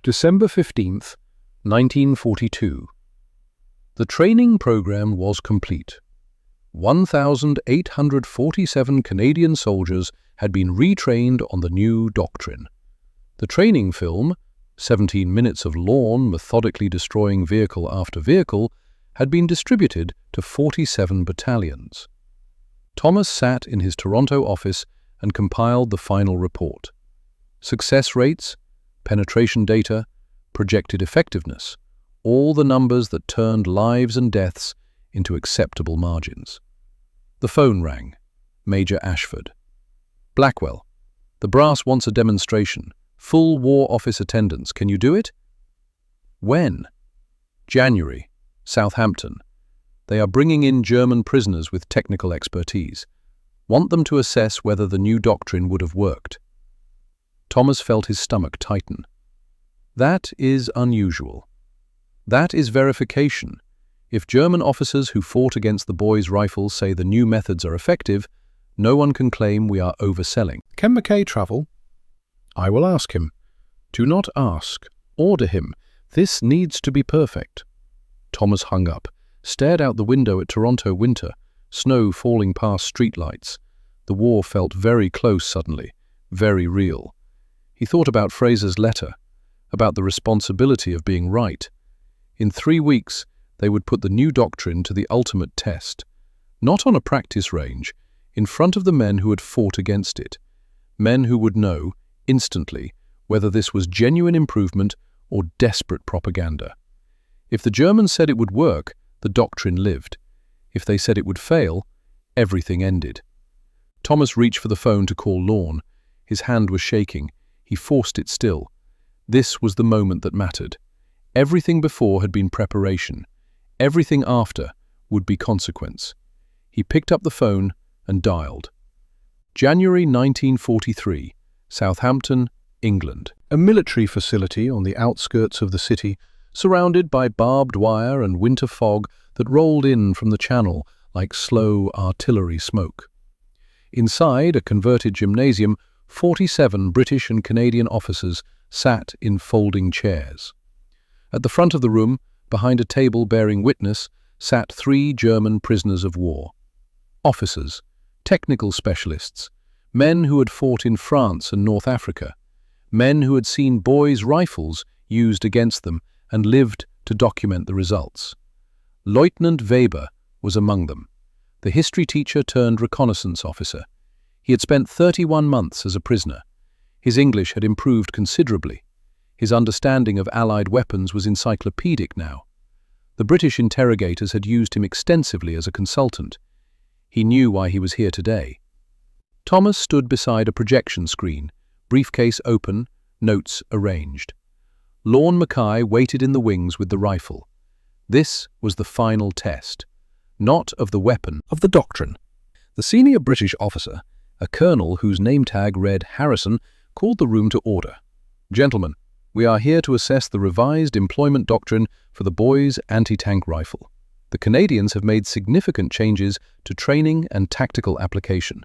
December 15th, 1942. The training program was complete. 1,847 Canadian soldiers had been retrained on the new doctrine. The training film, 17 minutes of lawn methodically destroying vehicle after vehicle, had been distributed to 47 battalions. Thomas sat in his Toronto office and compiled the final report. Success rates, penetration data, projected effectiveness, all the numbers that turned lives and deaths into acceptable margins. The phone rang. Major Ashford. "Blackwell, the brass wants a demonstration. Full War Office attendance. Can you do it?" "When?" "January. Southampton. They are bringing in German prisoners with technical expertise. Want them to assess whether the new doctrine would have worked." Thomas felt his stomach tighten. That is unusual. That is verification. If German officers who fought against the boys' rifles say the new methods are effective, no one can claim we are overselling. "Can Mackay travel?" "I will ask him." "Do not ask. Order him. This needs to be perfect." Thomas hung up, stared out the window at Toronto winter, snow falling past streetlights. The war felt very close suddenly, very real. He thought about Fraser's letter, about the responsibility of being right. In 3 weeks, they would put the new doctrine to the ultimate test. Not on a practice range, in front of the men who had fought against it. Men who would know, instantly, whether this was genuine improvement or desperate propaganda. If the Germans said it would work, the doctrine lived. If they said it would fail, everything ended. Thomas reached for the phone to call Lorne. His hand was shaking. He forced it still. This was the moment that mattered. Everything before had been preparation. Everything after would be consequence. He picked up the phone and dialed. January 1943, Southampton, England. A military facility on the outskirts of the city, surrounded by barbed wire and winter fog that rolled in from the channel like slow artillery smoke. Inside a converted gymnasium, 47 British and Canadian officers sat in folding chairs. At the front of the room, behind a table bearing witness, sat 3 German prisoners of war. Officers, technical specialists, men who had fought in France and North Africa, men who had seen boys' rifles used against them and lived to document the results. Lieutenant Weber was among them, the history teacher turned reconnaissance officer. He had spent 31 months as a prisoner. His English had improved considerably. His understanding of Allied weapons was encyclopedic now. The British interrogators had used him extensively as a consultant. He knew why he was here today. Thomas stood beside a projection screen, briefcase open, notes arranged. Lorne Mackay waited in the wings with the rifle. This was the final test, not of the weapon, of the doctrine. The senior British officer, a colonel whose name tag read Harrison, called the room to order. "Gentlemen, we are here to assess the revised employment doctrine for the boys' anti-tank rifle. The Canadians have made significant changes to training and tactical application.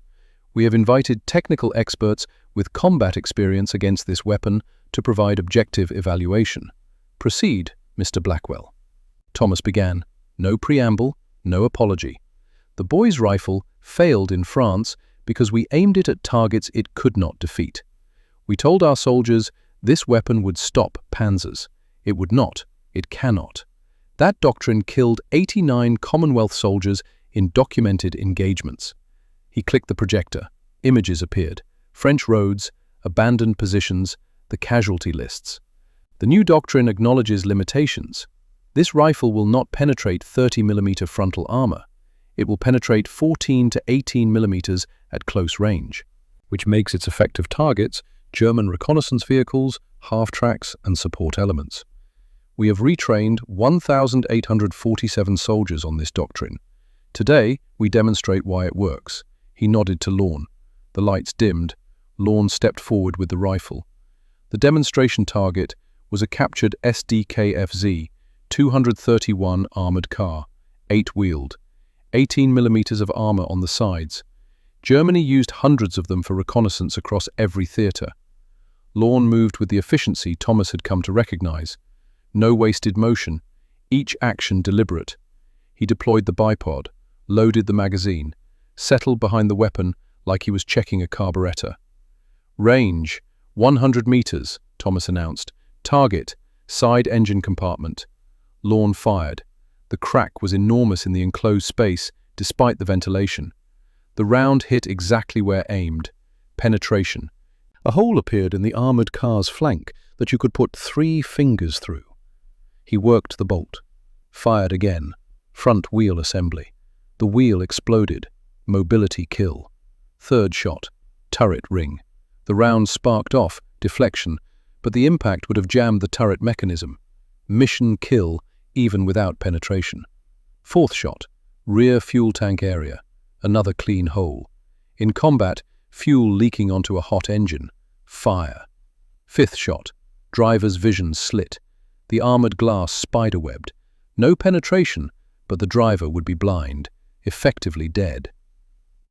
We have invited technical experts with combat experience against this weapon to provide objective evaluation. Proceed, Mr. Blackwell." Thomas began. No preamble, no apology. The boys' rifle failed in France because we aimed it at targets it could not defeat. We told our soldiers this weapon would stop Panzers. It would not. It cannot. That doctrine killed 89 Commonwealth soldiers in documented engagements. He clicked the projector. Images appeared. French roads, abandoned positions, the casualty lists. The new doctrine acknowledges limitations. This rifle will not penetrate 30mm frontal armor. It will penetrate 14 to 18mm at close range, which makes its effective targets German reconnaissance vehicles, half-tracks, and support elements. We have retrained 1,847 soldiers on this doctrine. Today, we demonstrate why it works. He nodded to Lorne. The lights dimmed. Lorne stepped forward with the rifle. The demonstration target was a captured SDKFZ 231 armored car, 8-wheeled, 18mm of armor on the sides. Germany used hundreds of them for reconnaissance across every theater. Lorne moved with the efficiency Thomas had come to recognize. No wasted motion, each action deliberate. He deployed the bipod, loaded the magazine, settled behind the weapon like he was checking a carburetor. "Range, 100 meters, Thomas announced. "Target, side engine compartment." Lorne fired. The crack was enormous in the enclosed space, despite the ventilation. The round hit exactly where aimed. Penetration. A hole appeared in the armored car's flank that you could put 3 fingers through. He worked the bolt. Fired again. Front wheel assembly. The wheel exploded. Mobility kill. Third shot. Turret ring. The round sparked off, deflection, but the impact would have jammed the turret mechanism. Mission kill, even without penetration. Fourth shot. Rear fuel tank area. Another clean hole. In combat, fuel leaking onto a hot engine. Fire. Fifth shot. Driver's vision slit. The armored glass spiderwebbed. No penetration, but the driver would be blind, effectively dead.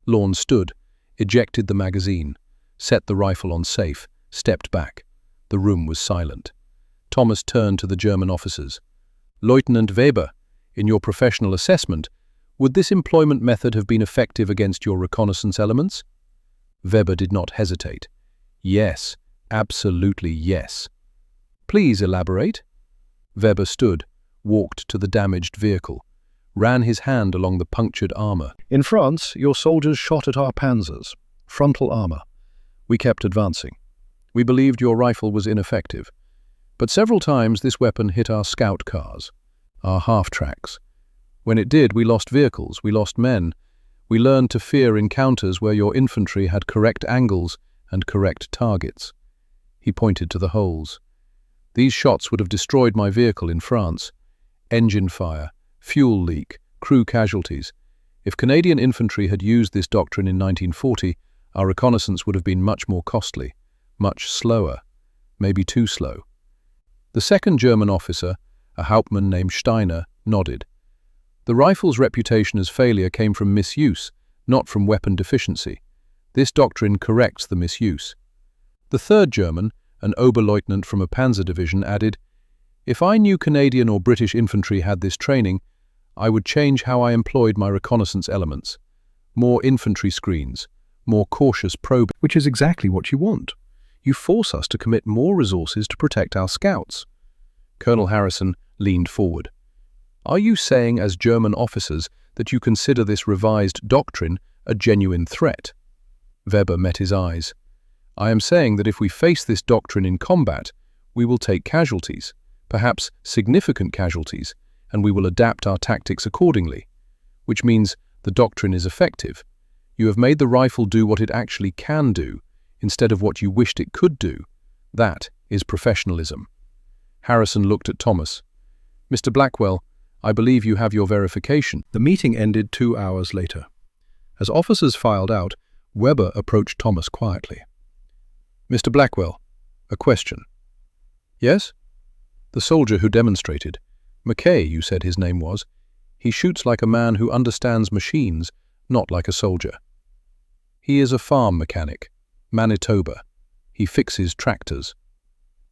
Lorne stood, ejected the magazine, set the rifle on safe, stepped back. The room was silent. Thomas turned to the German officers. Lieutenant Weber, in your professional assessment, would this employment method have been effective against your reconnaissance elements? Weber did not hesitate. Yes, absolutely yes. Please elaborate. Weber stood, walked to the damaged vehicle, ran his hand along the punctured armor. In France, your soldiers shot at our Panzers, frontal armor. We kept advancing. We believed your rifle was ineffective. But several times this weapon hit our scout cars, our half-tracks. When it did, we lost vehicles, we lost men. We learned to fear encounters where your infantry had correct angles and correct targets. He pointed to the holes. These shots would have destroyed my vehicle in France. Engine fire, fuel leak, crew casualties. If Canadian infantry had used this doctrine in 1940, our reconnaissance would have been much more costly, much slower, maybe too slow. The second German officer, a Hauptmann named Steiner, nodded. The rifle's reputation as failure came from misuse, not from weapon deficiency. This doctrine corrects the misuse. The third German, an Oberleutnant from a Panzer division, added, "If I knew Canadian or British infantry had this training, I would change how I employed my reconnaissance elements. More infantry screens, more cautious probing." Which is exactly what you want. You force us to commit more resources to protect our scouts. Colonel Harrison leaned forward. Are you saying as German officers that you consider this revised doctrine a genuine threat? Weber met his eyes. I am saying that if we face this doctrine in combat, we will take casualties, perhaps significant casualties, and we will adapt our tactics accordingly. Which means the doctrine is effective. You have made the rifle do what it actually can do, instead of what you wished it could do. That is professionalism. Harrison looked at Thomas. Mr. Blackwell, I believe you have your verification. The meeting ended 2 hours later. As officers filed out, Weber approached Thomas quietly. Mr. Blackwell, a question. Yes? The soldier who demonstrated. McKay, you said his name was. He shoots like a man who understands machines, not like a soldier. He is a farm mechanic, Manitoba. He fixes tractors.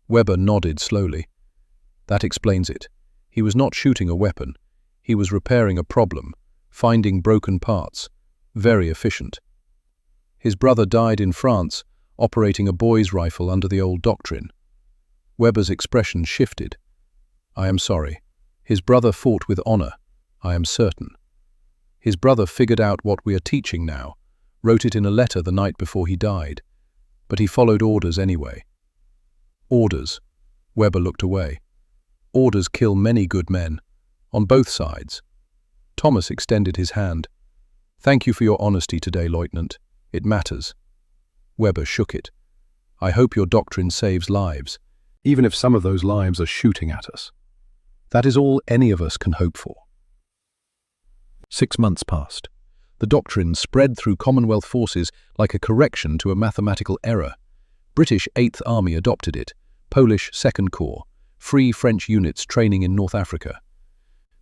Weber nodded slowly. That explains it. He was not shooting a weapon. He was repairing a problem, finding broken parts. Very efficient. His brother died in France, operating a boy's rifle under the old doctrine. Weber's expression shifted. I am sorry. His brother fought with honor, I am certain. His brother figured out what we are teaching now, wrote it in a letter the night before he died. But he followed orders anyway. Orders. Weber looked away. Orders kill many good men, on both sides. Thomas extended his hand. Thank you for your honesty today, Lieutenant. It matters. Weber shook it. I hope your doctrine saves lives, even if some of those lives are shooting at us. That is all any of us can hope for. 6 months passed. The doctrine spread through Commonwealth forces like a correction to a mathematical error. British 8th Army adopted it, Polish 2nd Corps, Free French units training in North Africa.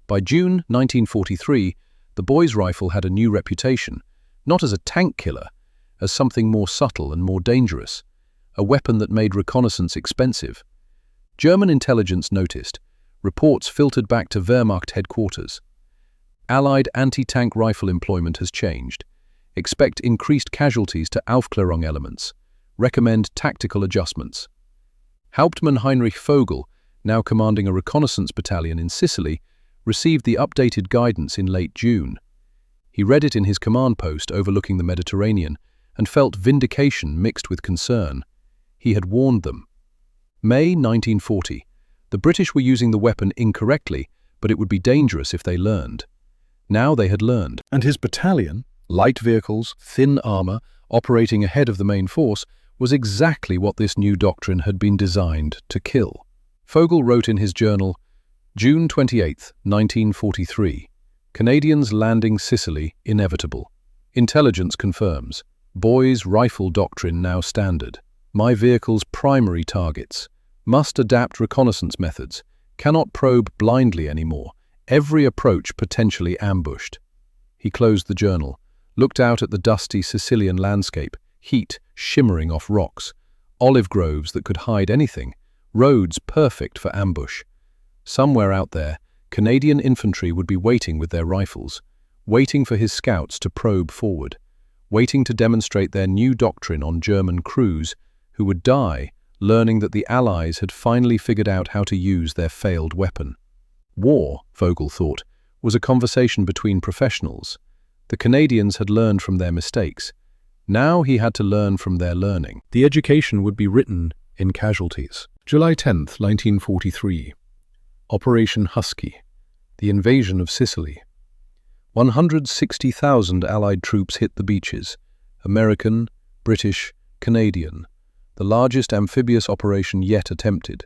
By June 1943, the boy's rifle had a new reputation, not as a tank killer, as something more subtle and more dangerous, a weapon that made reconnaissance expensive. German intelligence noticed. Reports filtered back to Wehrmacht headquarters. Allied anti-tank rifle employment has changed. Expect increased casualties to Aufklärung elements. Recommend tactical adjustments. Hauptmann Heinrich Vogel, now commanding a reconnaissance battalion in Sicily, received the updated guidance in late June. He read it in his command post overlooking the Mediterranean and felt vindication mixed with concern. He had warned them. May 1940. The British were using the weapon incorrectly, but it would be dangerous if they learned. Now they had learned. And his battalion, light vehicles, thin armor, operating ahead of the main force, was exactly what this new doctrine had been designed to kill. Vogel wrote in his journal, June 28, 1943, Canadians landing Sicily inevitable. Intelligence confirms. Boys' rifle doctrine now standard. My vehicle's primary targets. Must adapt reconnaissance methods. Cannot probe blindly anymore. Every approach potentially ambushed. He closed the journal, looked out at the dusty Sicilian landscape, heat shimmering off rocks, olive groves that could hide anything, roads perfect for ambush. Somewhere out there, Canadian infantry would be waiting with their rifles, waiting for his scouts to probe forward, waiting to demonstrate their new doctrine on German crews who would die learning that the Allies had finally figured out how to use their failed weapon. War, Vogel thought, was a conversation between professionals. The Canadians had learned from their mistakes. Now he had to learn from their learning. The education would be written in casualties. July 10th, 1943. Operation Husky. The invasion of Sicily. 160,000 Allied troops hit the beaches. American, British, Canadian. The largest amphibious operation yet attempted.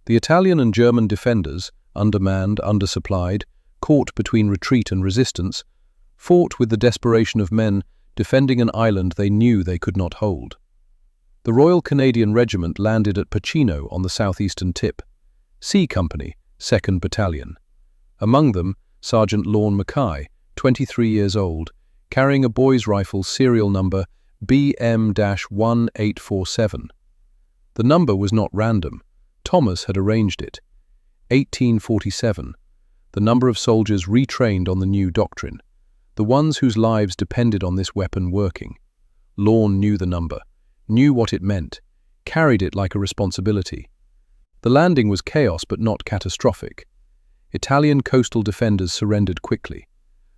The Italian and German defenders, undermanned, undersupplied, caught between retreat and resistance, fought with the desperation of men defending an island they knew they could not hold. The Royal Canadian Regiment landed at Pacino on the southeastern tip. C Company, 2nd Battalion. Among them, Sergeant Lorne Mackay, 23 years old, carrying a boy's rifle serial number BM-1847. The number was not random. Thomas had arranged it. 1847. The number of soldiers retrained on the new doctrine. The ones whose lives depended on this weapon working. Lorne knew the number, knew what it meant, carried it like a responsibility. The landing was chaos but not catastrophic. Italian coastal defenders surrendered quickly.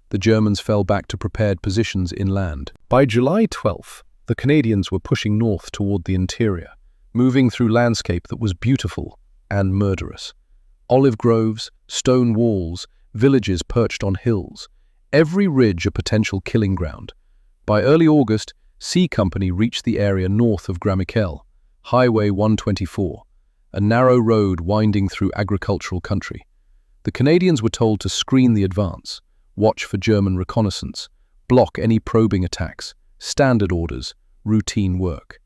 The Germans fell back to prepared positions inland. By July 12th, the Canadians were pushing north toward the interior, moving through landscape that was beautiful and murderous. Olive groves, stone walls, villages perched on hills, every ridge a potential killing ground. By early August, C Company reached the area north of Gramikel, Highway 124, a narrow road winding through agricultural country. The Canadians were told to screen the advance, watch for German reconnaissance, block any probing attacks, standard orders, routine work.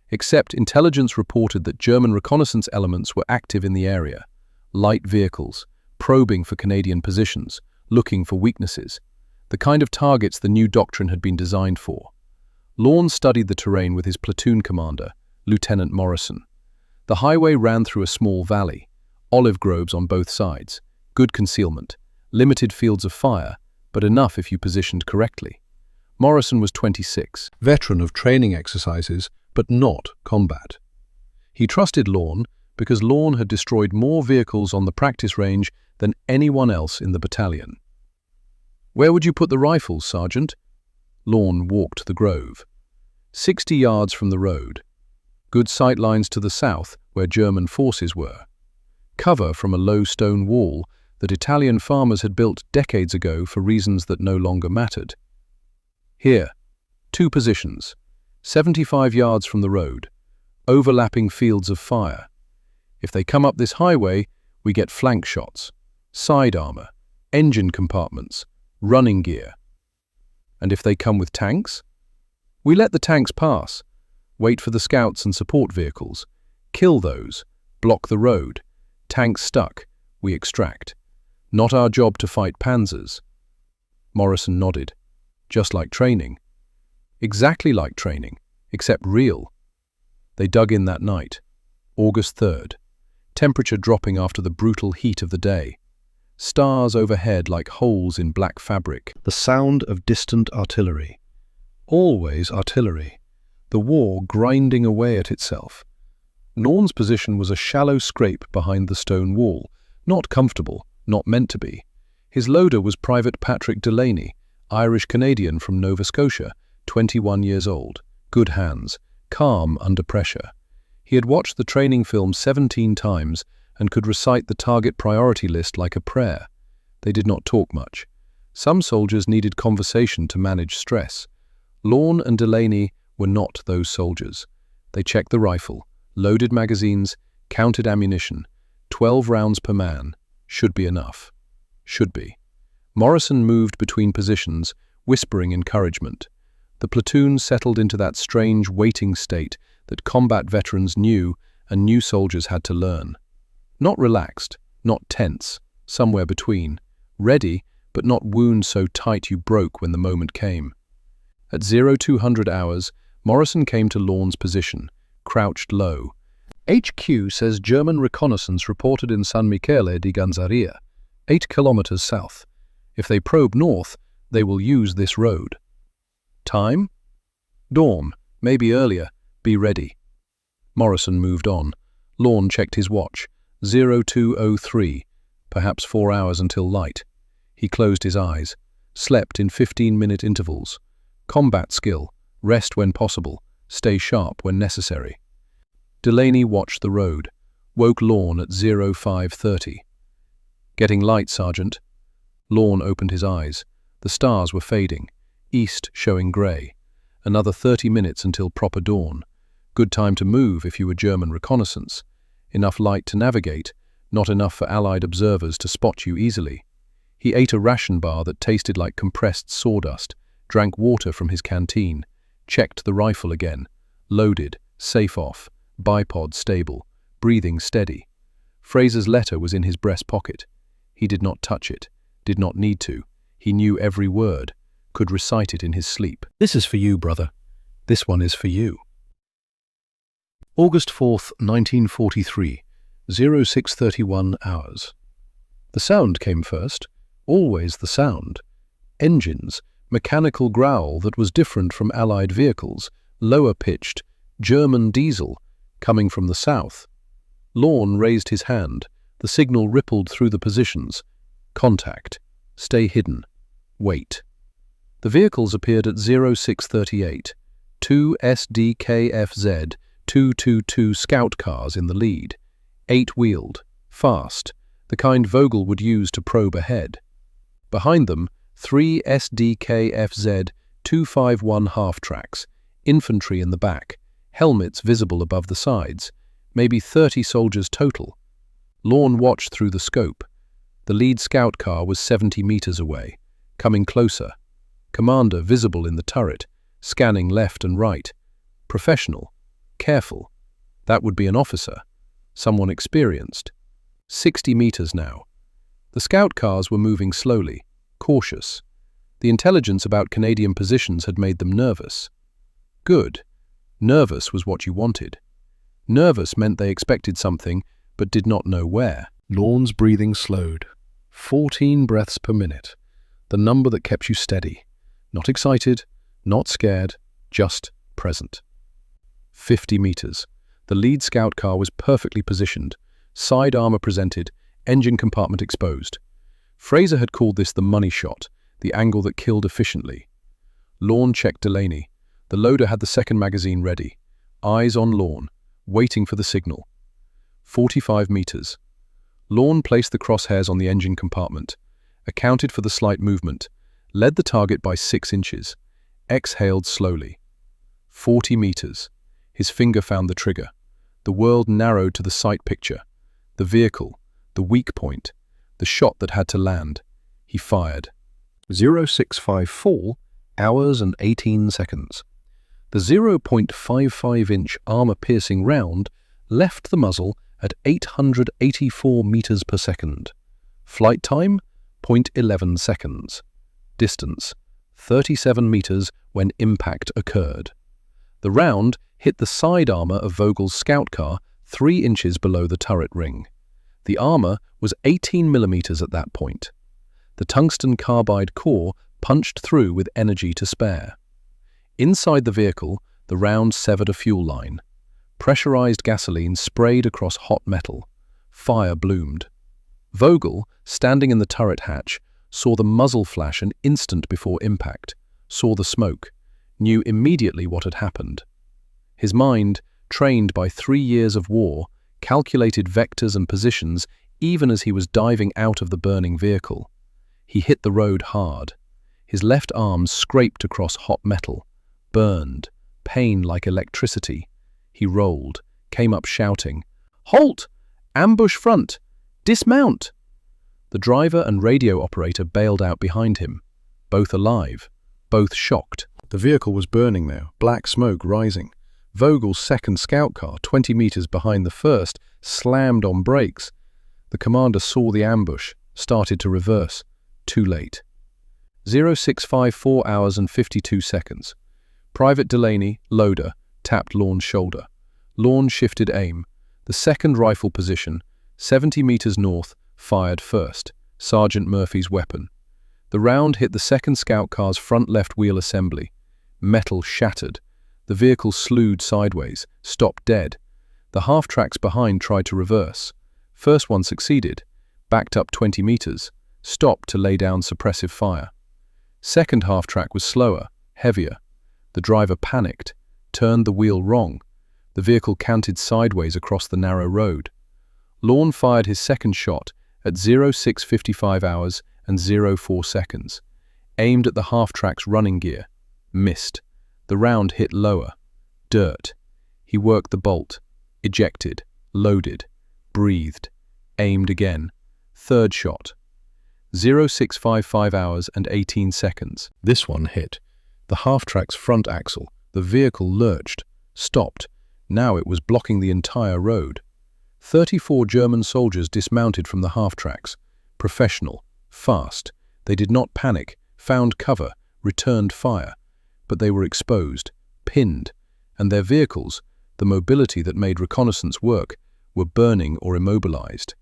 Except intelligence reported that German reconnaissance elements were active in the area, light vehicles, probing for Canadian positions, looking for weaknesses, the kind of targets the new doctrine had been designed for. Lorne studied the terrain with his platoon commander, Lieutenant Morrison. The highway ran through a small valley, olive groves on both sides, good concealment, limited fields of fire, but enough if you positioned correctly. Morrison was 26, veteran of training exercises, but not combat. He trusted Lorne because Lorne had destroyed more vehicles on the practice range than anyone else in the battalion. "Where would you put the rifles, Sergeant?" Lorne walked the grove. 60 yards from the road. Good sight lines to the south, where German forces were. Cover from a low stone wall that Italian farmers had built decades ago for reasons that no longer mattered. Here, 2 positions, 75 yards from the road, overlapping fields of fire. If they come up this highway, we get flank shots, side armor, engine compartments, running gear. And if they come with tanks? We let the tanks pass, wait for the scouts and support vehicles, kill those, block the road, tanks stuck, we extract. Not our job to fight Panzers. Morrison nodded. Just like training. Exactly like training, except real. They dug in that night, August 3rd, temperature dropping after the brutal heat of the day. Stars overhead like holes in black fabric. The sound of distant artillery. Always artillery. The war grinding away at itself. Lorne's position was a shallow scrape behind the stone wall, not comfortable, not meant to be. His loader was Private Patrick Delaney, Irish-Canadian from Nova Scotia, 21 years old, good hands, calm under pressure. He had watched the training film 17 times and could recite the target priority list like a prayer. They did not talk much. Some soldiers needed conversation to manage stress. Lorne and Delaney were not those soldiers. They checked the rifle, loaded magazines, counted ammunition. 12 rounds per man. Should be enough. Should be. Morrison moved between positions, whispering encouragement. The platoon settled into that strange waiting state that combat veterans knew and new soldiers had to learn. Not relaxed, not tense, somewhere between. Ready, but not wound so tight you broke when the moment came. At 0200 hours, Morrison came to Lorne's position, crouched low. HQ says German reconnaissance reported in San Michele di Ganzaria, 8 kilometers south. If they probe north, they will use this road. Time? Dawn, maybe earlier. Be ready. Morrison moved on. Lorne checked his watch. 0203, perhaps 4 hours until light. He closed his eyes, slept in 15-minute intervals. Combat skill, rest when possible, stay sharp when necessary. Delaney watched the road, woke Lorne at 0530. Getting light, Sergeant. Lorne opened his eyes. The stars were fading, east showing grey. Another 30 minutes until proper dawn. Good time to move if you were German reconnaissance. Enough light to navigate, not enough for Allied observers to spot you easily. He ate a ration bar that tasted like compressed sawdust, drank water from his canteen, checked the rifle again, loaded, safe off, bipod stable, breathing steady. Fraser's letter was in his breast pocket. He did not touch it, did not need to. He knew every word, could recite it in his sleep. This is for you, brother. This one is for you. August 4th, 1943, 0631 hours. The sound came first, always the sound. Engines, mechanical growl that was different from Allied vehicles, lower-pitched, German diesel, coming from the south. Lorne raised his hand. The signal rippled through the positions. Contact. Stay hidden. Wait. The vehicles appeared at 0638. 2 SDKFZ 222 scout cars in the lead. 8-wheeled. Fast. The kind Vogel would use to probe ahead. Behind them, 3 SDKFZ 251 half-tracks. Infantry in the back. Helmets visible above the sides. Maybe 30 soldiers total. Lorne watched through the scope. The lead scout car was 70 meters away, coming closer. Commander visible in the turret, scanning left and right. Professional. Careful. That would be an officer. Someone experienced. 60 meters now. The scout cars were moving slowly, cautious. The intelligence about Canadian positions had made them nervous. Good. Nervous was what you wanted. Nervous meant they expected something, but did not know where. Lorne's breathing slowed. 14 breaths per minute. The number that kept you steady. Not excited, not scared, just present. 50 meters. The lead scout car was perfectly positioned. Side armor presented, engine compartment exposed. Fraser had called this the money shot, the angle that killed efficiently. Lorne checked Delaney. The loader had the second magazine ready. Eyes on Lorne, waiting for the signal. 45 meters. Lorne placed the crosshairs on the engine compartment, accounted for the slight movement, led the target by 6 inches, exhaled slowly. 40 meters. His finger found the trigger. The world narrowed to the sight picture. The vehicle, the weak point, the shot that had to land. He fired. 0654 hours and 18 seconds. The 0.55-inch armor-piercing round left the muzzle at 884 meters per second. Flight time, 0.11 seconds. Distance, 37 meters when impact occurred. The round hit the side armor of Vogel's scout car 3 inches below the turret ring. The armor was 18 millimeters at that point. The tungsten carbide core punched through with energy to spare. Inside the vehicle, the round severed a fuel line. Pressurized gasoline sprayed across hot metal. Fire bloomed. Vogel, standing in the turret hatch, saw the muzzle flash an instant before impact, saw the smoke, knew immediately what had happened. His mind, trained by 3 years of war, calculated vectors and positions even as he was diving out of the burning vehicle. He hit the road hard. His left arm scraped across hot metal, burned, pain like electricity. He rolled, came up shouting, "Halt! Ambush front! Dismount!" The driver and radio operator bailed out behind him, both alive, both shocked. The vehicle was burning now, black smoke rising. Vogel's second scout car, 20 meters behind the first, slammed on brakes. The commander saw the ambush, started to reverse. Too late. 0654 hours and 52 seconds. Private Delaney, loader, tapped Lorne's shoulder. Lorne shifted aim. The second rifle position, 70 meters north, fired first, Sergeant Murphy's weapon. The round hit the second scout car's front left wheel assembly. Metal shattered. The vehicle slewed sideways, stopped dead. The half-tracks behind tried to reverse. First one succeeded, backed up 20 meters, stopped to lay down suppressive fire. Second half-track was slower, heavier. The driver panicked, turned the wheel wrong. The vehicle canted sideways across the narrow road. Lorne fired his second shot at 06:55 hours and 04 seconds, aimed at the half-track's running gear. Missed. The round hit lower. Dirt. He worked the bolt. Ejected. Loaded. Breathed. Aimed again. Third shot. 06:55 hours and 18 seconds. This one hit the half-track's front axle. The vehicle lurched. Stopped. Now it was blocking the entire road. 34 German soldiers dismounted from the half-tracks. Professional. Fast. They did not panic, found cover, returned fire. But they were exposed, pinned, and their vehicles, the mobility that made reconnaissance work, were burning or immobilized.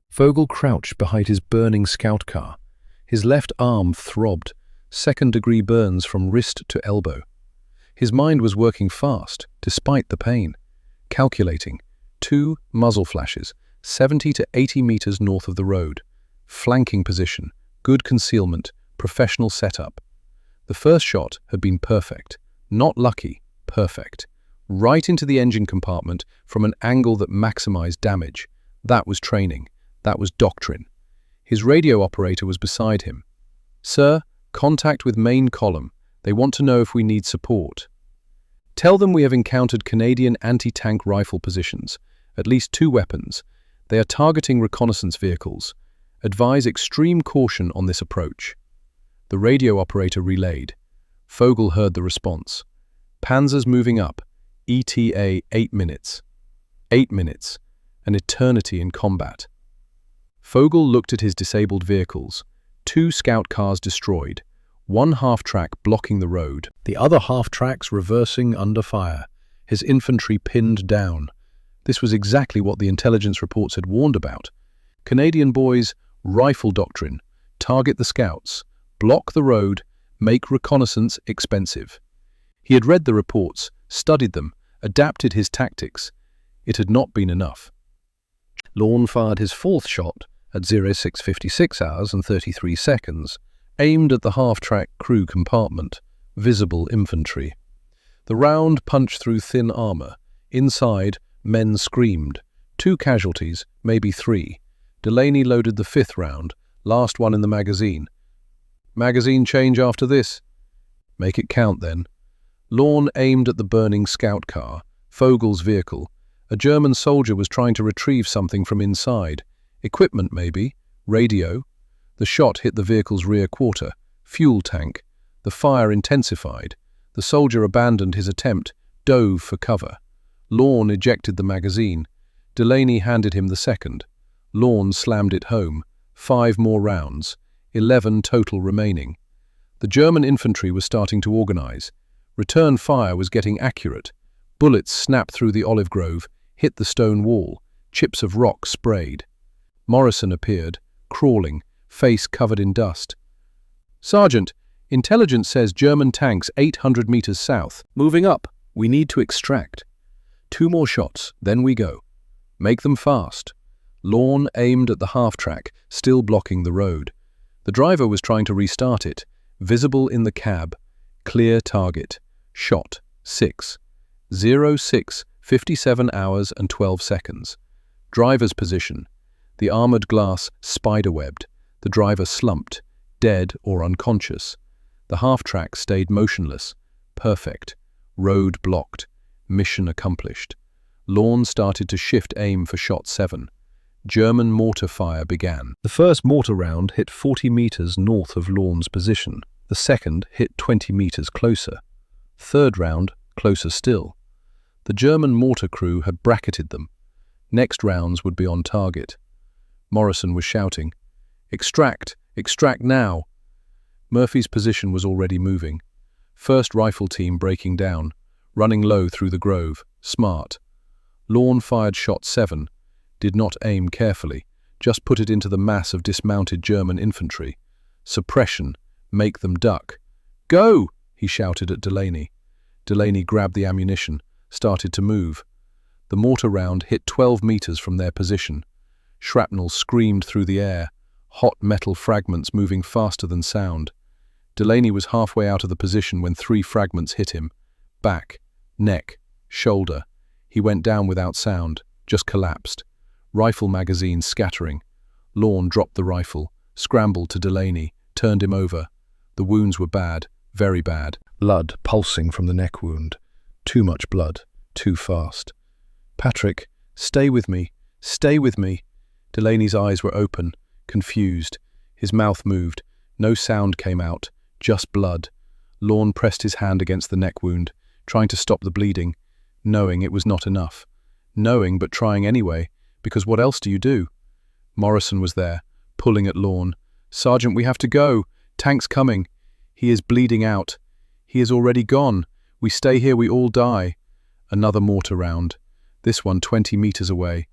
Vogel crouched behind his burning scout car. His left arm throbbed, second-degree burns from wrist to elbow. His mind was working fast, despite the pain. Calculating. 2 muzzle flashes, 70 to 80 meters north of the road. Flanking position, good concealment, professional setup. The first shot had been perfect. Not lucky, perfect. Right into the engine compartment from an angle that maximized damage. That was training. That was doctrine. His radio operator was beside him. "Sir, contact with main column. They want to know if we need support. Tell them we have encountered Canadian anti-tank rifle positions, at least 2 weapons. They are targeting reconnaissance vehicles. Advise extreme caution on this approach." The radio operator relayed. Vogel heard the response. "Panzers moving up. ETA 8 minutes. 8 minutes. An eternity in combat." Vogel looked at his disabled vehicles. 2 scout cars destroyed. 1 half-track blocking the road. The other half-tracks reversing under fire. His infantry pinned down. This was exactly what the intelligence reports had warned about. Canadian boys, rifle doctrine. Target the scouts. Block the road. Make reconnaissance expensive. He had read the reports, studied them, adapted his tactics. It had not been enough. Lorne fired his 4th shot at 06:56 hours and 33 seconds, aimed at the half-track crew compartment, visible infantry. The round punched through thin armor. Inside, men screamed. 2 casualties, maybe 3. Delaney loaded the 5th round, last one in the magazine. "Magazine change after this." "Make it count then." Lorne aimed at the burning scout car, Vogel's vehicle. A German soldier was trying to retrieve something from inside. Equipment, maybe. Radio. The shot hit the vehicle's rear quarter. Fuel tank. The fire intensified. The soldier abandoned his attempt, dove for cover. Lorne ejected the magazine. Delaney handed him the second. Lorne slammed it home. 5 more rounds. 11 total remaining. The German infantry was starting to organize. Return fire was getting accurate. Bullets snapped through the olive grove, hit the stone wall. Chips of rock sprayed. Morrison appeared, crawling, face covered in dust. "Sergeant, intelligence says German tanks 800 meters south. Moving up. We need to extract. 2 more shots, then we go. Make them fast." Lorne aimed at the half-track, still blocking the road. The driver was trying to restart it. Visible in the cab. Clear target. Shot. 6. 06:57 hours and 12 seconds. Driver's position. The armored glass spiderwebbed. The driver slumped, dead or unconscious. The half-track stayed motionless. Perfect. Road blocked. Mission accomplished. Lorne started to shift aim for shot 7. German mortar fire began. The first mortar round hit 40 meters north of Lorne's position. The second hit 20 meters closer. Third round, closer still. The German mortar crew had bracketed them. Next rounds would be on target. Morrison was shouting, "Extract! Extract now!" Murphy's position was already moving. First rifle team breaking down, running low through the grove. Smart. Lorne fired shot 7, did not aim carefully, just put it into the mass of dismounted German infantry. Suppression, make them duck. "Go!" he shouted at Delaney. Delaney grabbed the ammunition, started to move. The mortar round hit 12 meters from their position. Shrapnel screamed through the air, hot metal fragments moving faster than sound. Delaney was halfway out of the position when 3 fragments hit him. Back, neck, shoulder. He went down without sound, just collapsed. Rifle magazine scattering. Lorne dropped the rifle, scrambled to Delaney, turned him over. The wounds were bad, very bad. Blood pulsing from the neck wound. Too much blood, too fast. "Patrick, stay with me, stay with me." Delaney's eyes were open, confused. His mouth moved. No sound came out, just blood. Lorne pressed his hand against the neck wound, trying to stop the bleeding, knowing it was not enough. Knowing, but trying anyway, because what else do you do? Morrison was there, pulling at Lorne. "Sergeant, we have to go. Tank's coming. He is bleeding out. He is already gone. We stay here, we all die." Another mortar round. This one 20 meters away.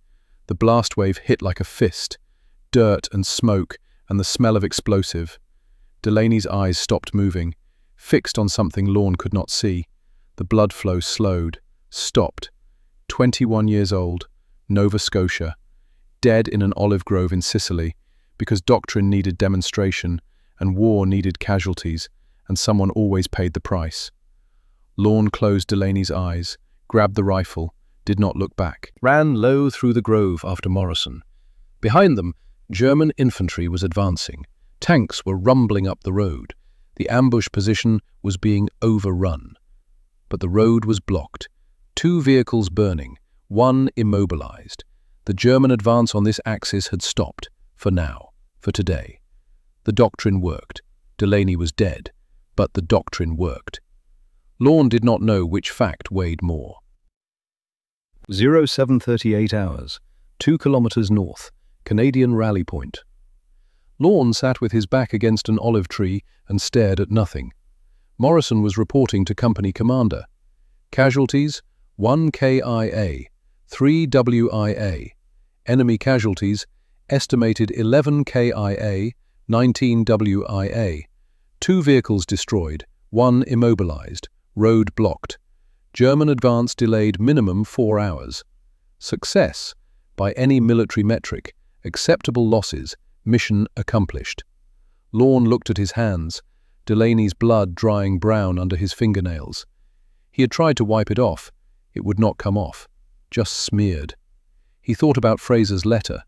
The blast wave hit like a fist. Dirt and smoke and the smell of explosive. Delaney's eyes stopped moving, fixed on something Lorne could not see. The blood flow slowed, stopped. 21 years old, Nova Scotia, dead in an olive grove in Sicily, because doctrine needed demonstration and war needed casualties, and someone always paid the price. Lorne closed Delaney's eyes, grabbed the rifle, did not look back, ran low through the grove after Morrison. Behind them, German infantry was advancing. Tanks were rumbling up the road. The ambush position was being overrun. But the road was blocked. 2 vehicles burning, 1 immobilized. The German advance on this axis had stopped, for now, for today. The doctrine worked. Delaney was dead, but the doctrine worked. Lorne did not know which fact weighed more. 0738 hours, 2 kilometers north, Canadian rally point. Lorne sat with his back against an olive tree and stared at nothing. Morrison was reporting to company commander. Casualties, 1 KIA, 3 WIA. Enemy casualties, estimated 11 KIA, 19 WIA. 2 vehicles destroyed, 1 immobilized, road blocked. German advance delayed minimum 4 hours. Success, by any military metric, acceptable losses, mission accomplished. Lorne looked at his hands, Delaney's blood drying brown under his fingernails. He had tried to wipe it off. It would not come off, just smeared. He thought about Fraser's letter,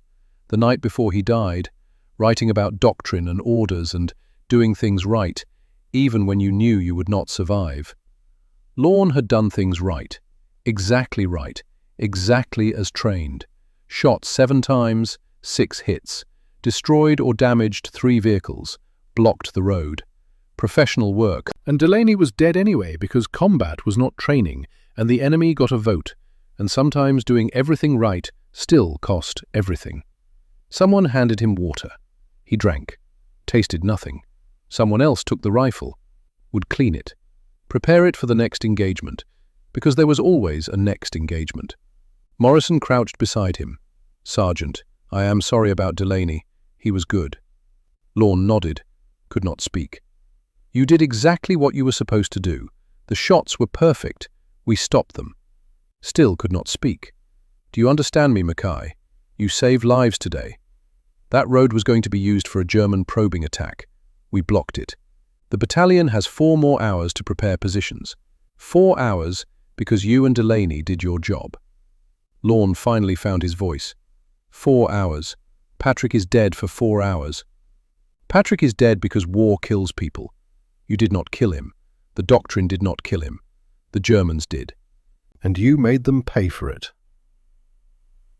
the night before he died, writing about doctrine and orders and doing things right, even when you knew you would not survive. Lorne had done things right, exactly as trained. Shot 7 times, 6 hits. Destroyed or damaged 3 vehicles. Blocked the road. Professional work. And Delaney was dead anyway because combat was not training and the enemy got a vote, and sometimes doing everything right still cost everything. Someone handed him water. He drank. Tasted nothing. Someone else took the rifle. Would clean it. Prepare it for the next engagement, because there was always a next engagement. Morrison crouched beside him. "Sergeant, I am sorry about Delaney. He was good." Lorne nodded, could not speak. "You did exactly what you were supposed to do. The shots were perfect. We stopped them." Still could not speak. "Do you understand me, Mackay? You saved lives today. That road was going to be used for a German probing attack. We blocked it. The battalion has 4 more hours to prepare positions. 4 hours because you and Delaney did your job." Lorne finally found his voice. 4 hours. Patrick is dead for 4 hours. Patrick is dead because war kills people. You did not kill him. The doctrine did not kill him. The Germans did. And you made them pay for it.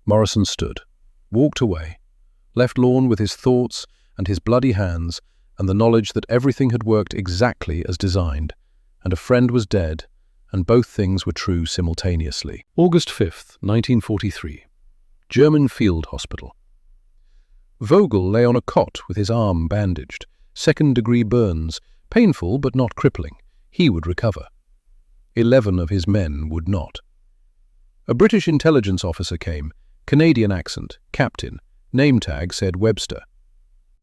Morrison stood, walked away, left Lorne with his thoughts and his bloody hands and the knowledge that everything had worked exactly as designed, and a friend was dead, and both things were true simultaneously. August 5th, 1943. German Field Hospital. Vogel lay on a cot with his arm bandaged, 2nd-degree burns, painful but not crippling. He would recover. 11 of his men would not. A British intelligence officer came, Canadian accent, captain, name tag said Webster.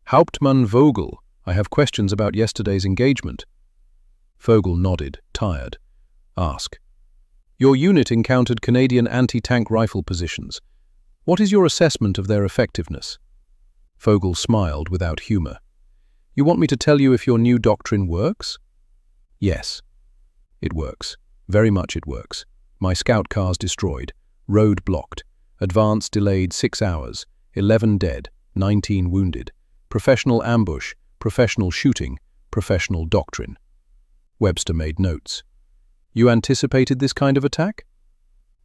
Hauptmann Vogel, I have questions about yesterday's engagement. Vogel nodded, tired. Ask. Your unit encountered Canadian anti-tank rifle positions. What is your assessment of their effectiveness? Vogel smiled without humor. You want me to tell you if your new doctrine works? Yes. It works. Very much it works. My scout cars destroyed. Road blocked. Advance delayed 6 hours. 11 dead. 19 wounded. Professional ambush. Professional shooting. Professional doctrine. Webster made notes. You anticipated this kind of attack?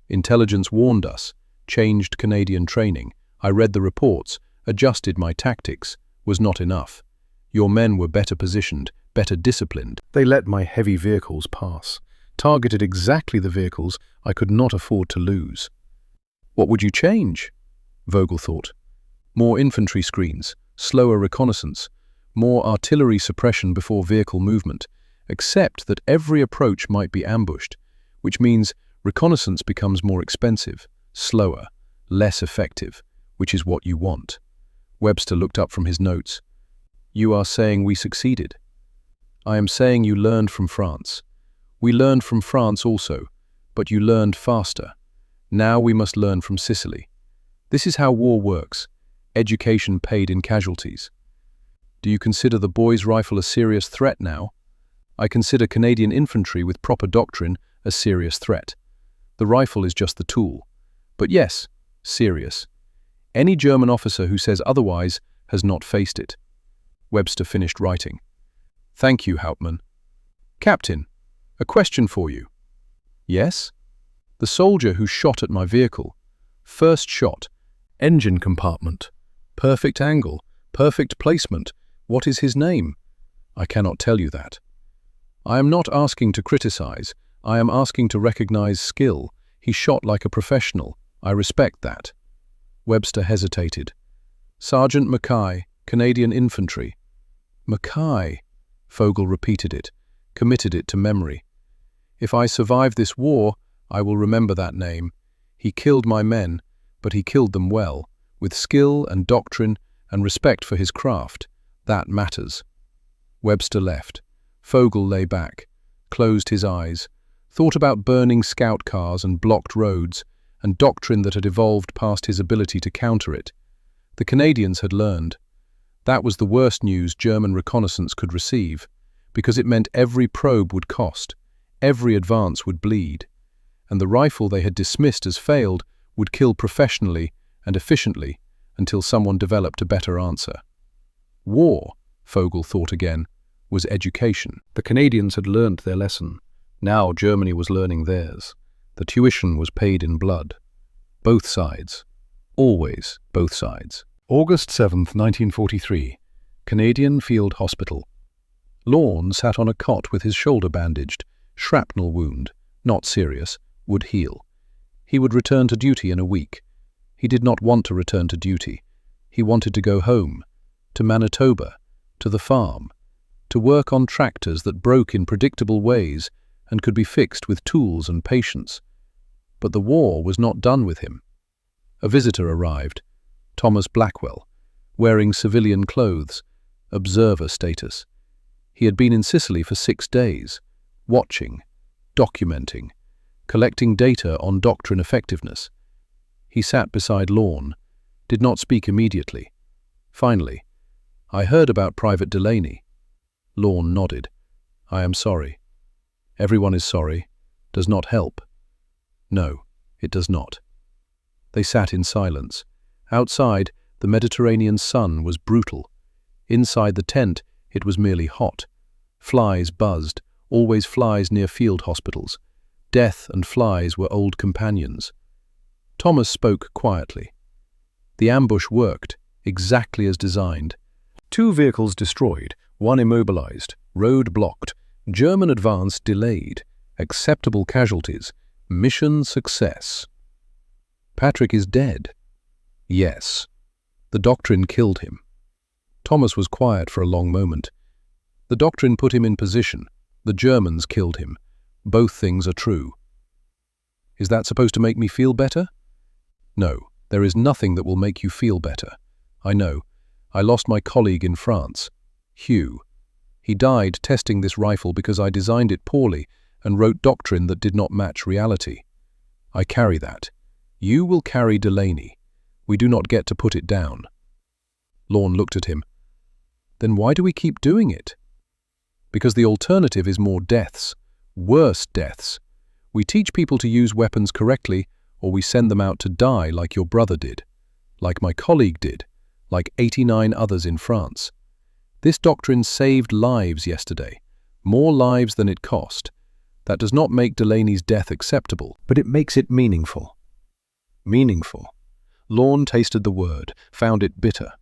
Intelligence warned us. Changed Canadian training. I read the reports. Adjusted my tactics. Was not enough. Your men were better positioned, better disciplined. They let my heavy vehicles pass. Targeted exactly the vehicles I could not afford to lose. What would you change? Vogel thought. More infantry screens, slower reconnaissance, more artillery suppression before vehicle movement, except that every approach might be ambushed, which means reconnaissance becomes more expensive, slower, less effective, which is what you want. Webster looked up from his notes. You are saying we succeeded. I am saying you learned from France. We learned from France also, but you learned faster. Now we must learn from Sicily. This is how war works. Education paid in casualties. Do you consider the boys' rifle a serious threat now? I consider Canadian infantry with proper doctrine a serious threat. The rifle is just the tool. But yes, serious. Any German officer who says otherwise has not faced it. Webster finished writing. Thank you, Hauptmann. Captain, a question for you. Yes? The soldier who shot at my vehicle. First shot. Engine compartment. Perfect angle. Perfect placement. What is his name? I cannot tell you that. I am not asking to criticize. I am asking to recognize skill. He shot like a professional. I respect that. Webster hesitated. Sergeant Mackay, Canadian Infantry. Mackay, Vogel repeated it, committed it to memory. If I survive this war, I will remember that name. He killed my men, but he killed them well, with skill and doctrine and respect for his craft. That matters. Webster left. Vogel lay back, closed his eyes, thought about burning scout cars and blocked roads, and doctrine that had evolved past his ability to counter it. The Canadians had learned. That was the worst news German reconnaissance could receive, because it meant every probe would cost, every advance would bleed, and the rifle they had dismissed as failed would kill professionally and efficiently until someone developed a better answer. War, Vogel thought again, was education. The Canadians had learned their lesson. Now Germany was learning theirs. The tuition was paid in blood. Both sides. Always both sides. August 7th, 1943. Canadian Field Hospital. Lorne sat on a cot with his shoulder bandaged. Shrapnel wound. Not serious. Would heal. He would return to duty in a week. He did not want to return to duty. He wanted to go home. To Manitoba. To the farm. To work on tractors that broke in predictable ways and could be fixed with tools and patience. But the war was not done with him. A visitor arrived, Thomas Blackwell, wearing civilian clothes, observer status. He had been in Sicily for 6 days, watching, documenting, collecting data on doctrine effectiveness. He sat beside Lorne, did not speak immediately. Finally, I heard about Private Delaney. Lorne nodded. I am sorry. Everyone is sorry. Does not help. No, it does not. They sat in silence. Outside, the Mediterranean sun was brutal. Inside the tent, it was merely hot. Flies buzzed, always flies near field hospitals. Death and flies were old companions. Thomas spoke quietly. The ambush worked, exactly as designed. 2 vehicles destroyed, 1 immobilized, road blocked, German advance delayed, acceptable casualties, mission success. Patrick is dead. Yes. The doctrine killed him. Thomas was quiet for a long moment. The doctrine put him in position. The Germans killed him. Both things are true. Is that supposed to make me feel better? No, there is nothing that will make you feel better. I know. I lost my colleague in France, Hugh. He died testing this rifle because I designed it poorly and wrote doctrine that did not match reality. I carry that. You will carry Delaney. We do not get to put it down. Lorne looked at him. Then why do we keep doing it? Because the alternative is more deaths, worse deaths. We teach people to use weapons correctly, or we send them out to die like your brother did, like my colleague did, like 89 others in France. This doctrine saved lives yesterday, more lives than it cost. That does not make Delaney's death acceptable, but it makes it meaningful. Meaningful. Lorne tasted the word, found it bitter.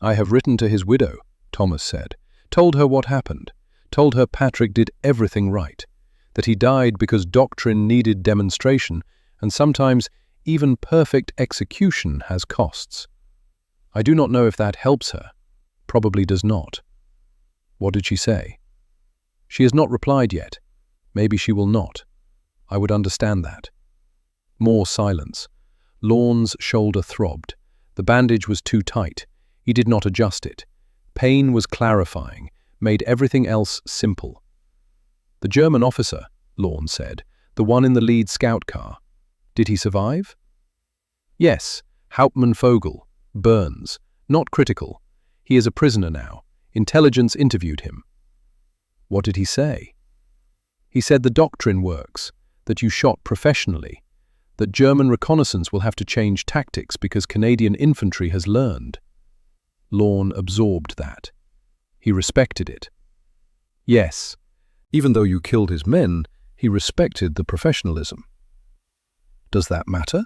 I have written to his widow, Thomas said, told her what happened, told her Patrick did everything right, that he died because doctrine needed demonstration, and sometimes even perfect execution has costs. I do not know if that helps her. Probably does not. What did she say? She has not replied yet. Maybe she will not. I would understand that. More silence. Lorne's shoulder throbbed. The bandage was too tight. He did not adjust it. Pain was clarifying, made everything else simple. The German officer, Lorne said, the one in the lead scout car. Did he survive? Yes, Hauptmann Vogel, burns, not critical. He is a prisoner now. Intelligence interviewed him. What did he say? He said the doctrine works, that you shot professionally, that German reconnaissance will have to change tactics because Canadian infantry has learned. Lorne absorbed that. He respected it. Yes, even though you killed his men, he respected the professionalism. Does that matter?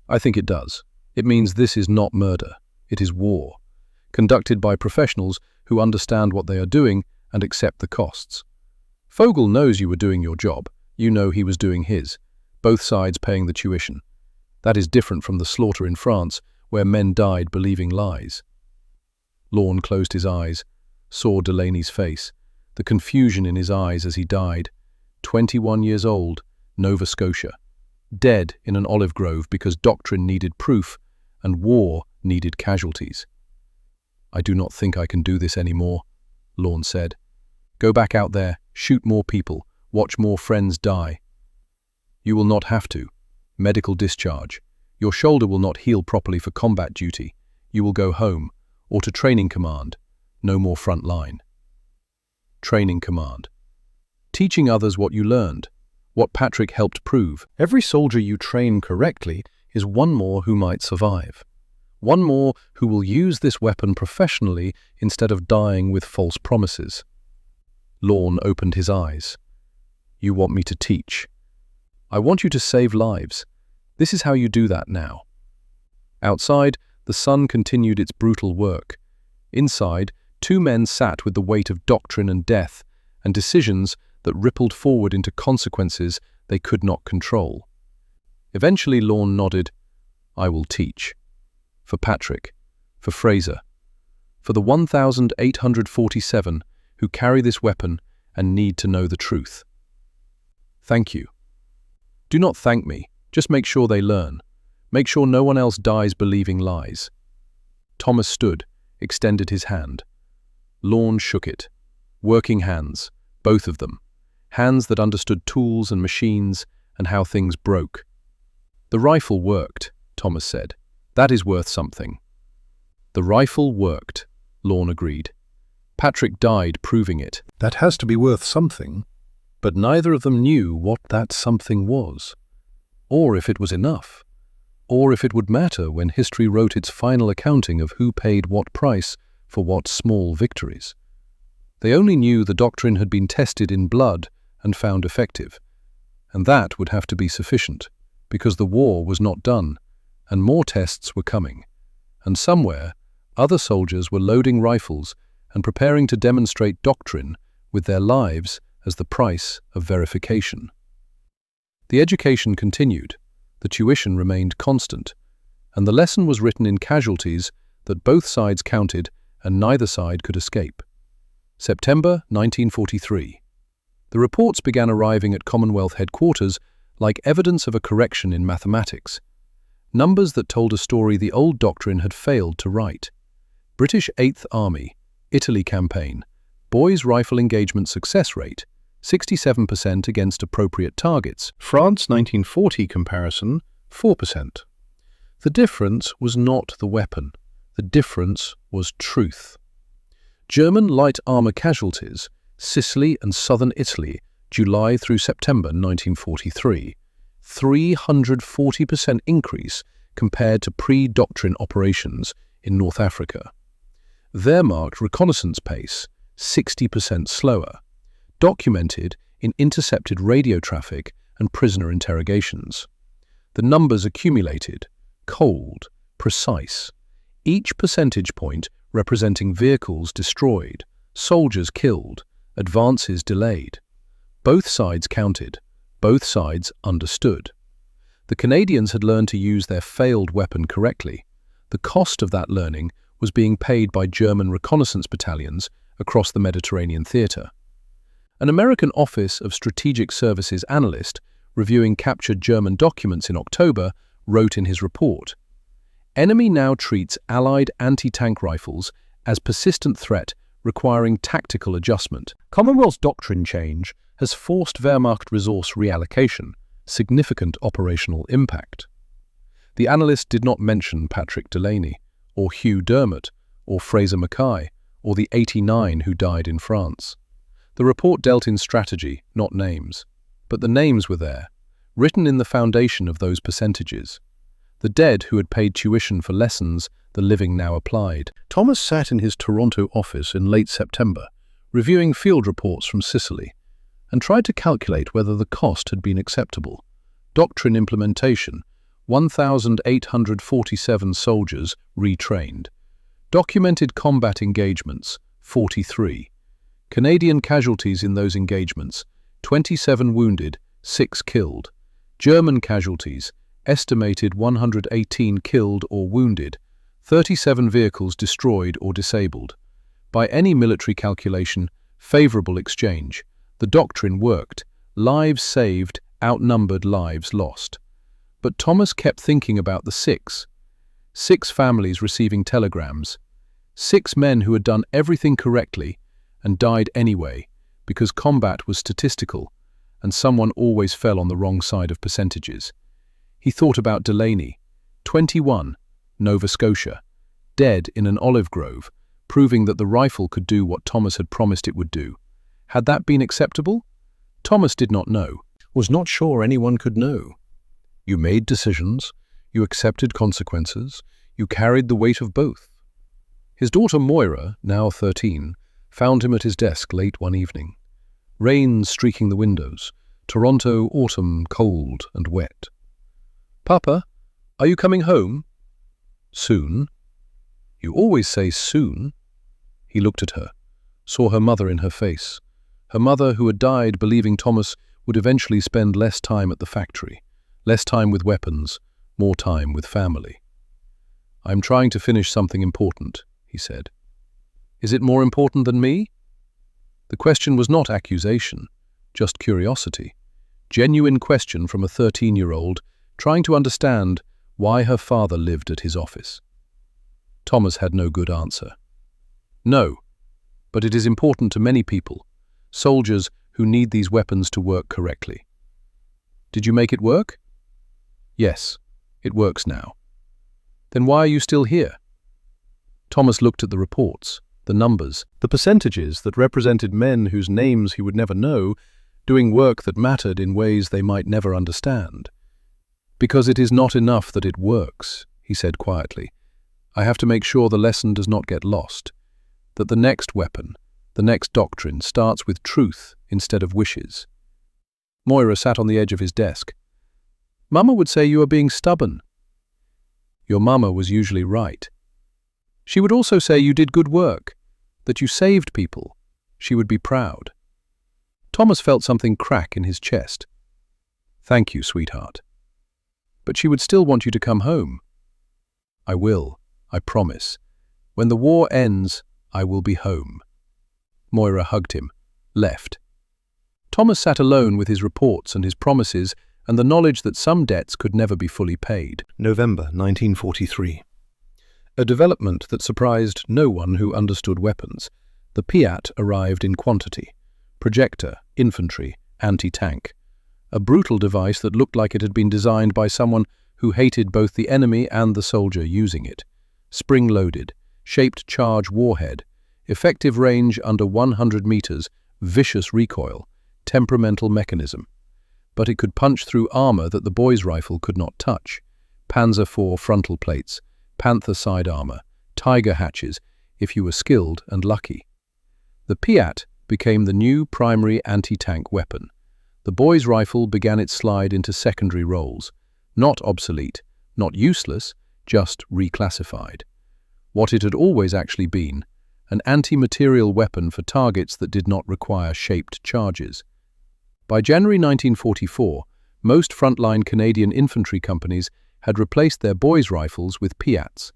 I think it does. It means this is not murder. It is war, conducted by professionals who understand what they are doing and accept the costs. Vogel knows you were doing your job. You know he was doing his, both sides paying the tuition. That is different from the slaughter in France, where men died believing lies. Lorne closed his eyes, saw Delaney's face, the confusion in his eyes as he died, 21 years old, Nova Scotia, dead in an olive grove because doctrine needed proof and war needed casualties. I do not think I can do this anymore, Lorne said. Go back out there, shoot more people, watch more friends die. You will not have to. Medical discharge. Your shoulder will not heal properly for combat duty. You will go home, or to training command. No more front line. Training command. Teaching others what you learned, what Patrick helped prove. Every soldier you train correctly is one more who might survive. One more who will use this weapon professionally instead of dying with false promises. Lorne opened his eyes. You want me to teach. I want you to save lives. This is how you do that now. Outside, the sun continued its brutal work. Inside, two men sat with the weight of doctrine and death, and decisions that rippled forward into consequences they could not control. Eventually Lorne nodded. I will teach. For Patrick, for Fraser, for the 1,847 who carry this weapon and need to know the truth. Thank you. Do not thank me, just make sure they learn. Make sure no one else dies believing lies. Thomas stood, extended his hand. Lorne shook it. Working hands, both of them. Hands that understood tools and machines and how things broke. The rifle worked, Thomas said. That is worth something. The rifle worked, Lorne agreed. Patrick died proving it. That has to be worth something. But neither of them knew what that something was, or if it was enough, or if it would matter when history wrote its final accounting of who paid what price for what small victories. They only knew the doctrine had been tested in blood and found effective, and that would have to be sufficient, because the war was not done, and more tests were coming, and somewhere other soldiers were loading rifles and preparing to demonstrate doctrine with their lives as the price of verification. The education continued, the tuition remained constant, and the lesson was written in casualties that both sides counted and neither side could escape. September 1943. The reports began arriving at Commonwealth headquarters like evidence of a correction in mathematics. Numbers that told a story the old doctrine had failed to write. British 8th Army, Italy campaign, boys' rifle engagement success rate, 67% against appropriate targets. France 1940 comparison, 4%. The difference was not the weapon. The difference was truth. German light armor casualties, Sicily and southern Italy, July through September 1943, 340% increase compared to pre-doctrine operations in North Africa. Wehrmacht reconnaissance pace, 60% slower, documented in intercepted radio traffic and prisoner interrogations. The numbers accumulated, cold, precise, each percentage point representing vehicles destroyed, soldiers killed, advances delayed. Both sides counted, both sides understood. The Canadians had learned to use their failed weapon correctly. The cost of that learning was being paid by German reconnaissance battalions across the Mediterranean theater. An American Office of Strategic Services analyst reviewing captured German documents in October wrote in his report, "Enemy now treats Allied anti-tank rifles as persistent threat requiring tactical adjustment. Commonwealth's doctrine change has forced Wehrmacht resource reallocation, significant operational impact." The analyst did not mention Patrick Delaney, or Hugh Dermott, or Fraser Mackay, or the 89 who died in France. The report dealt in strategy, not names. But the names were there, written in the foundation of those percentages. The dead who had paid tuition for lessons the living now applied. Thomas sat in his Toronto office in late September, reviewing field reports from Sicily, and tried to calculate whether the cost had been acceptable. Doctrine implementation, 1,847 soldiers retrained. Documented combat engagements, 43. Canadian casualties in those engagements, 27 wounded, 6 killed. German casualties, estimated 118 killed or wounded, 37 vehicles destroyed or disabled. By any military calculation, favorable exchange. The doctrine worked. Lives saved outnumbered lives lost. But Thomas kept thinking about the six families receiving telegrams, 6 men who had done everything correctly and died anyway because combat was statistical and someone always fell on the wrong side of percentages. He thought about Delaney, 21, Nova Scotia, dead in an olive grove, proving that the rifle could do what Thomas had promised it would do. Had that been acceptable? Thomas did not know, was not sure anyone could know. You made decisions, you accepted consequences, you carried the weight of both. His daughter Moira, now 13, found him at his desk late one evening. Rain streaking the windows, Toronto autumn cold and wet. "Papa, are you coming home?" "Soon." "You always say soon." He looked at her, saw her mother in her face, her mother who had died believing Thomas would eventually spend less time at the factory, less time with weapons, more time with family. "I'm trying to finish something important," he said. "Is it more important than me?" The question was not accusation, just curiosity. Genuine question from a 13-year-old trying to understand why her father lived at his office. Thomas had no good answer. "No, but it is important to many people, soldiers who need these weapons to work correctly." "Did you make it work?" "Yes, it works now." "Then why are you still here?" Thomas looked at the reports, the numbers, the percentages that represented men whose names he would never know, doing work that mattered in ways they might never understand. "Because it is not enough that it works," he said quietly. "I have to make sure the lesson does not get lost, that the next weapon, the next doctrine starts with truth instead of wishes." Moira sat on the edge of his desk. "Mama would say you are being stubborn." "Your mama was usually right. She would also say you did good work, that you saved people. She would be proud." Thomas felt something crack in his chest. "Thank you, sweetheart. But she would still want you to come home." "I will, I promise. When the war ends, I will be home." Moira hugged him, left. Thomas sat alone with his reports and his promises and the knowledge that some debts could never be fully paid. November 1943. A development that surprised no one who understood weapons. The Piat arrived in quantity. Projector, infantry, anti-tank. A brutal device that looked like it had been designed by someone who hated both the enemy and the soldier using it. Spring-loaded, shaped charge warhead, effective range under 100 meters, vicious recoil, temperamental mechanism. But it could punch through armor that the boy's rifle could not touch. Panzer IV frontal plates, Panther side armor, Tiger hatches, if you were skilled and lucky. The Piat became the new primary anti-tank weapon. The boy's rifle began its slide into secondary roles. Not obsolete, not useless, just reclassified. What it had always actually been, an anti-material weapon for targets that did not require shaped charges. By January 1944, most frontline Canadian infantry companies had replaced their boys' rifles with Piats.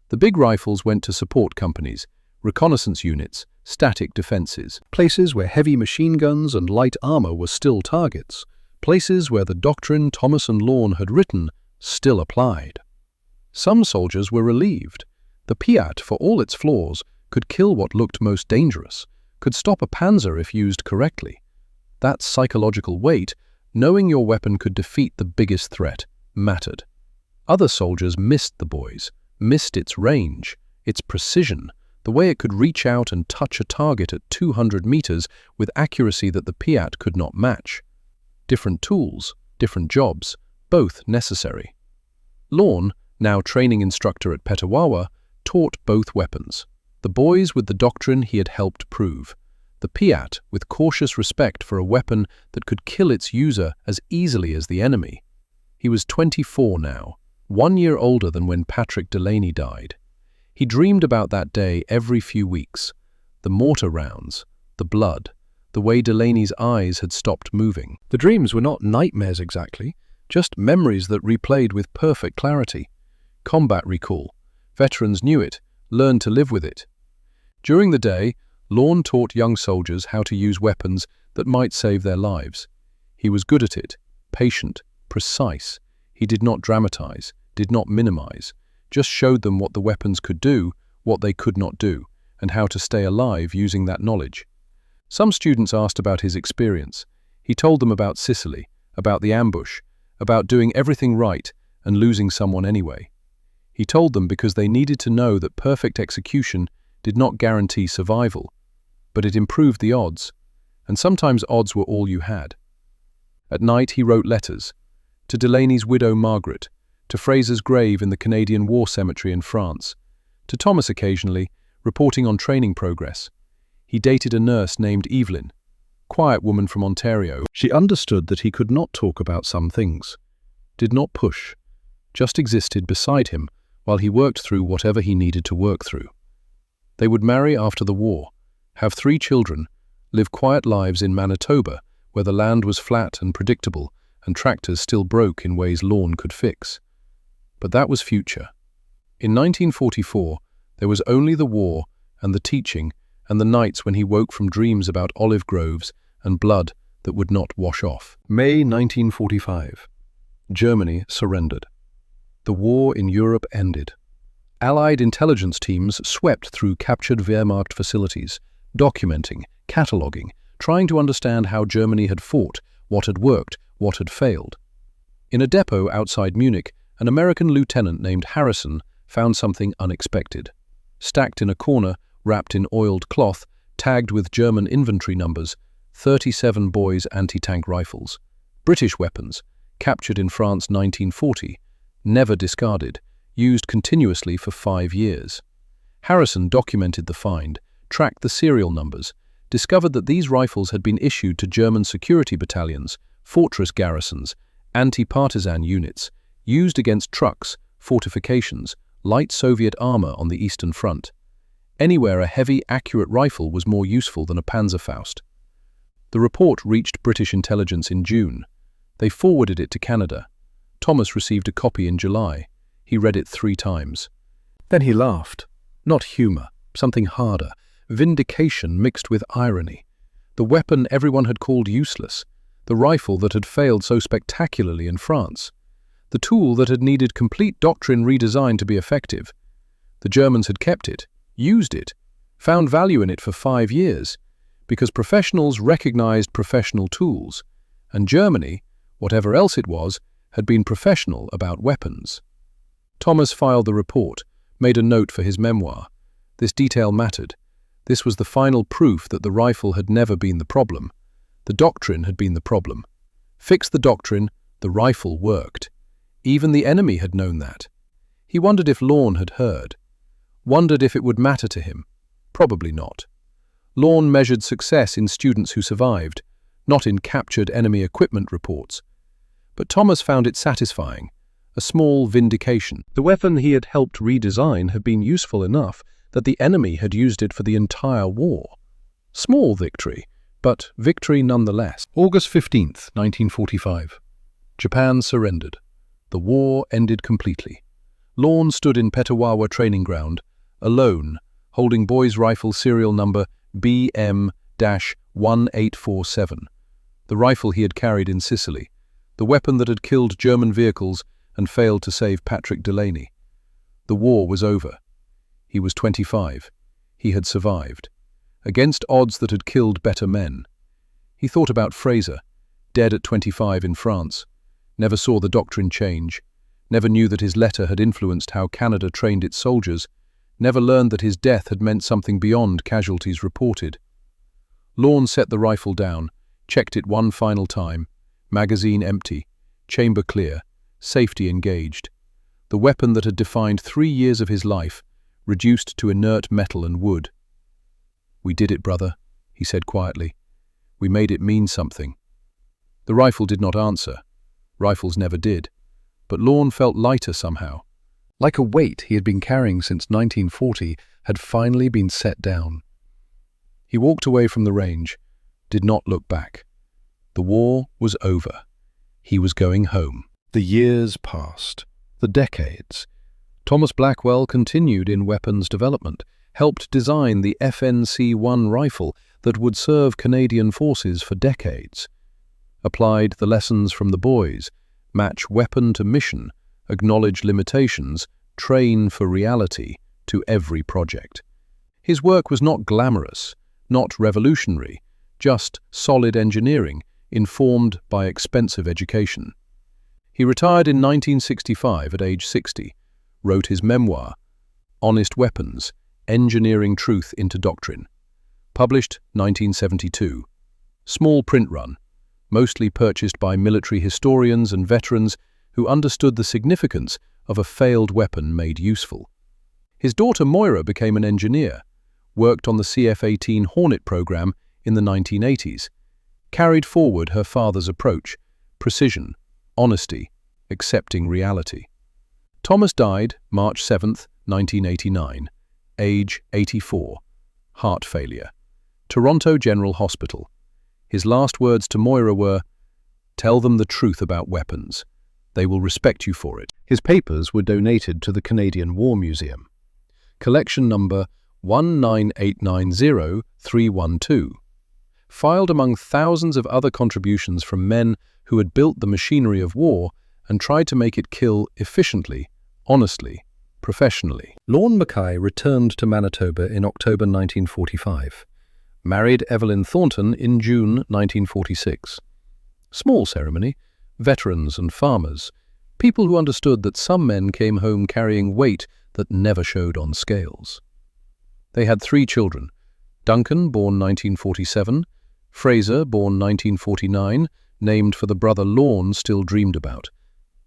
The big rifles went to support companies, reconnaissance units, static defenses, places where heavy machine guns and light armor were still targets, places where the doctrine Thomas and Lorne had written still applied. Some soldiers were relieved. The Piat, for all its flaws, could kill what looked most dangerous, could stop a Panzer if used correctly. That psychological weight, knowing your weapon could defeat the biggest threat, mattered. Other soldiers missed the boys, missed its range, its precision, the way it could reach out and touch a target at 200 meters with accuracy that the Piat could not match. Different tools, different jobs, both necessary. Lorne, now training instructor at Petawawa, taught both weapons. The boys with the doctrine he had helped prove. The Piat with cautious respect for a weapon that could kill its user as easily as the enemy. He was 24 now, 1 year older than when Patrick Delaney died. He dreamed about that day every few weeks. The mortar rounds, the blood, the way Delaney's eyes had stopped moving. The dreams were not nightmares exactly, just memories that replayed with perfect clarity. Combat recall. Veterans knew it, learned to live with it. During the day, Lorne taught young soldiers how to use weapons that might save their lives. He was good at it, patient, precise. He did not dramatize, did not minimize, just showed them what the weapons could do, what they could not do, and how to stay alive using that knowledge. Some students asked about his experience. He told them about Sicily, about the ambush, about doing everything right and losing someone anyway. He told them because they needed to know that perfect execution did not guarantee survival, but it improved the odds, and sometimes odds were all you had. At night he wrote letters, to Delaney's widow Margaret, to Fraser's grave in the Canadian War Cemetery in France, to Thomas occasionally, reporting on training progress. He dated a nurse named Evelyn, quiet woman from Ontario. She understood that he could not talk about some things, did not push, just existed beside him while he worked through whatever he needed to work through. They would marry after the war, have 3 children, live quiet lives in Manitoba, where the land was flat and predictable and tractors still broke in ways Lorne could fix. But that was future. In 1944, there was only the war and the teaching and the nights when he woke from dreams about olive groves and blood that would not wash off. May 1945. Germany surrendered. The war in Europe ended. Allied intelligence teams swept through captured Wehrmacht facilities, documenting, cataloguing, trying to understand how Germany had fought, what had worked, what had failed. In a depot outside Munich, an American lieutenant named Harrison found something unexpected. Stacked in a corner, wrapped in oiled cloth, tagged with German inventory numbers, 37 boys' anti-tank rifles. British weapons, captured in France 1940, never discarded, used continuously for 5 years. Harrison documented the find, tracked the serial numbers, discovered that these rifles had been issued to German security battalions, fortress garrisons, anti-partisan units, used against trucks, fortifications, light Soviet armor on the Eastern Front. Anywhere a heavy, accurate rifle was more useful than a Panzerfaust. The report reached British intelligence in June. They forwarded it to Canada. Thomas received a copy in July. He read it 3 times. Then he laughed. Not humor, something harder. Vindication mixed with irony. The weapon everyone had called useless. the rifle that had failed so spectacularly in France, the tool that had needed complete doctrine redesign to be effective. The Germans had kept it, used it, found value in it for 5 years, because professionals recognized professional tools, and Germany, whatever else it was, had been professional about weapons. Thomas filed the report, made a note for his memoir. This detail mattered. This was the final proof that the rifle had never been the problem. The doctrine had been the problem. Fix the doctrine, the rifle worked. Even the enemy had known that. He wondered if Lorne had heard. Wondered if it would matter to him. Probably not. Lorne measured success in students who survived, not in captured enemy equipment reports. But Thomas found it satisfying, a small vindication. The weapon he had helped redesign had been useful enough that the enemy had used it for the entire war. Small victory, but victory nonetheless. August 15th, 1945. Japan surrendered. The war ended completely. Lorne stood in Petawawa training ground, alone, holding boy's rifle serial number BM-1847, the rifle he had carried in Sicily, the weapon that had killed German vehicles and failed to save Patrick Delaney. The war was over. He was 25. He had survived. Against odds that had killed better men. He thought about Fraser, dead at 25 in France, never saw the doctrine change, never knew that his letter had influenced how Canada trained its soldiers, never learned that his death had meant something beyond casualties reported. Lorne set the rifle down, checked it one final time, magazine empty, chamber clear, safety engaged. The weapon that had defined 3 years of his life, reduced to inert metal and wood. "We did it, brother," he said quietly. "We made it mean something." The rifle did not answer. Rifles never did. But Lorne felt lighter somehow. Like a weight he had been carrying since 1940 had finally been set down. He walked away from the range, did not look back. The war was over. He was going home. The years passed. The decades. Thomas Blackwell continued in weapons development, helped design the FNC-1 rifle that would serve Canadian forces for decades. Applied the lessons from the boys, match weapon to mission, acknowledge limitations, train for reality to every project. His work was not glamorous, not revolutionary, just solid engineering, informed by expensive education. He retired in 1965 at age 60, wrote his memoir, Honest Weapons, Engineering Truth into Doctrine. Published 1972. Small print run, mostly purchased by military historians and veterans who understood the significance of a failed weapon made useful. His daughter Moira became an engineer, worked on the CF-18 Hornet program in the 1980s, carried forward her father's approach, precision, honesty, accepting reality. Thomas died March 7, 1989, age 84, heart failure, Toronto General Hospital. His last words to Moira were, "Tell them the truth about weapons. They will respect you for it." His papers were donated to the Canadian War Museum. Collection number 19890-312. Filed among thousands of other contributions from men who had built the machinery of war and tried to make it kill efficiently, honestly, professionally. Lorne Mackay returned to Manitoba in October 1945. Married Evelyn Thornton in June 1946. Small ceremony, veterans and farmers, people who understood that some men came home carrying weight that never showed on scales. They had 3 children, Duncan, born 1947, Fraser, born 1949, named for the brother Lorne still dreamed about,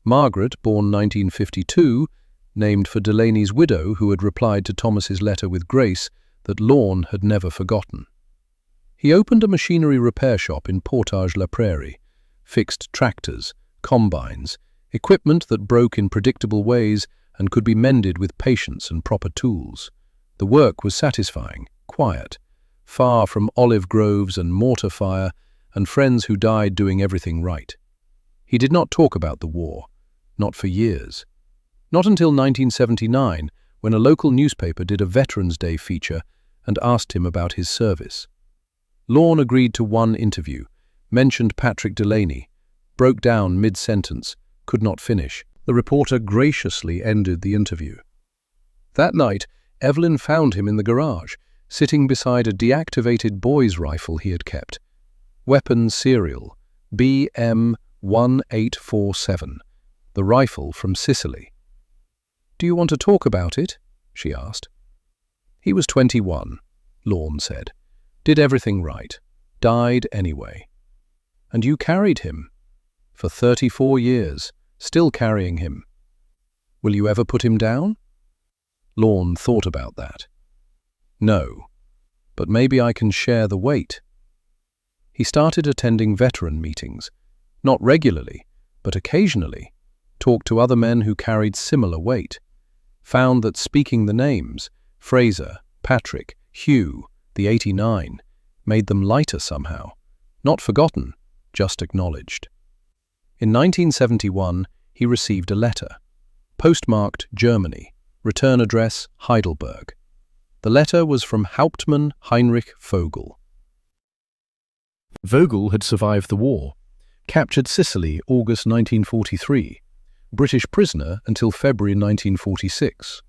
Margaret, born 1952, named for Delaney's widow who had replied to Thomas's letter with grace that Lorne had never forgotten. He opened a machinery repair shop in Portage-la-Prairie, fixed tractors, combines, equipment that broke in predictable ways and could be mended with patience and proper tools. The work was satisfying, quiet, far from olive groves and mortar fire and friends who died doing everything right. He did not talk about the war, not for years. Not until 1979, when a local newspaper did a Veterans Day feature and asked him about his service. Lorne agreed to one interview, mentioned Patrick Delaney, broke down mid-sentence, could not finish. The reporter graciously ended the interview. That night, Evelyn found him in the garage, sitting beside a deactivated boy's rifle he had kept. Weapons serial, BM-1847, the rifle from Sicily. "Do you want to talk about it?" she asked. "He was 21, Lorne said. "Did everything right. Died anyway. And you carried him. For 34 years, still carrying him. Will you ever put him down?" Lorne thought about that. "No, but maybe I can share the weight." He started attending veteran meetings, not regularly, but occasionally, talked to other men who carried similar weight, found that speaking the names, Fraser, Patrick, Hugh, the 89, made them lighter somehow, not forgotten, just acknowledged. In 1971, he received a letter, postmarked Germany, return address Heidelberg. The letter was from Hauptmann Heinrich Vogel. Vogel had survived the war, captured Sicily August 1943, British prisoner until February 1946,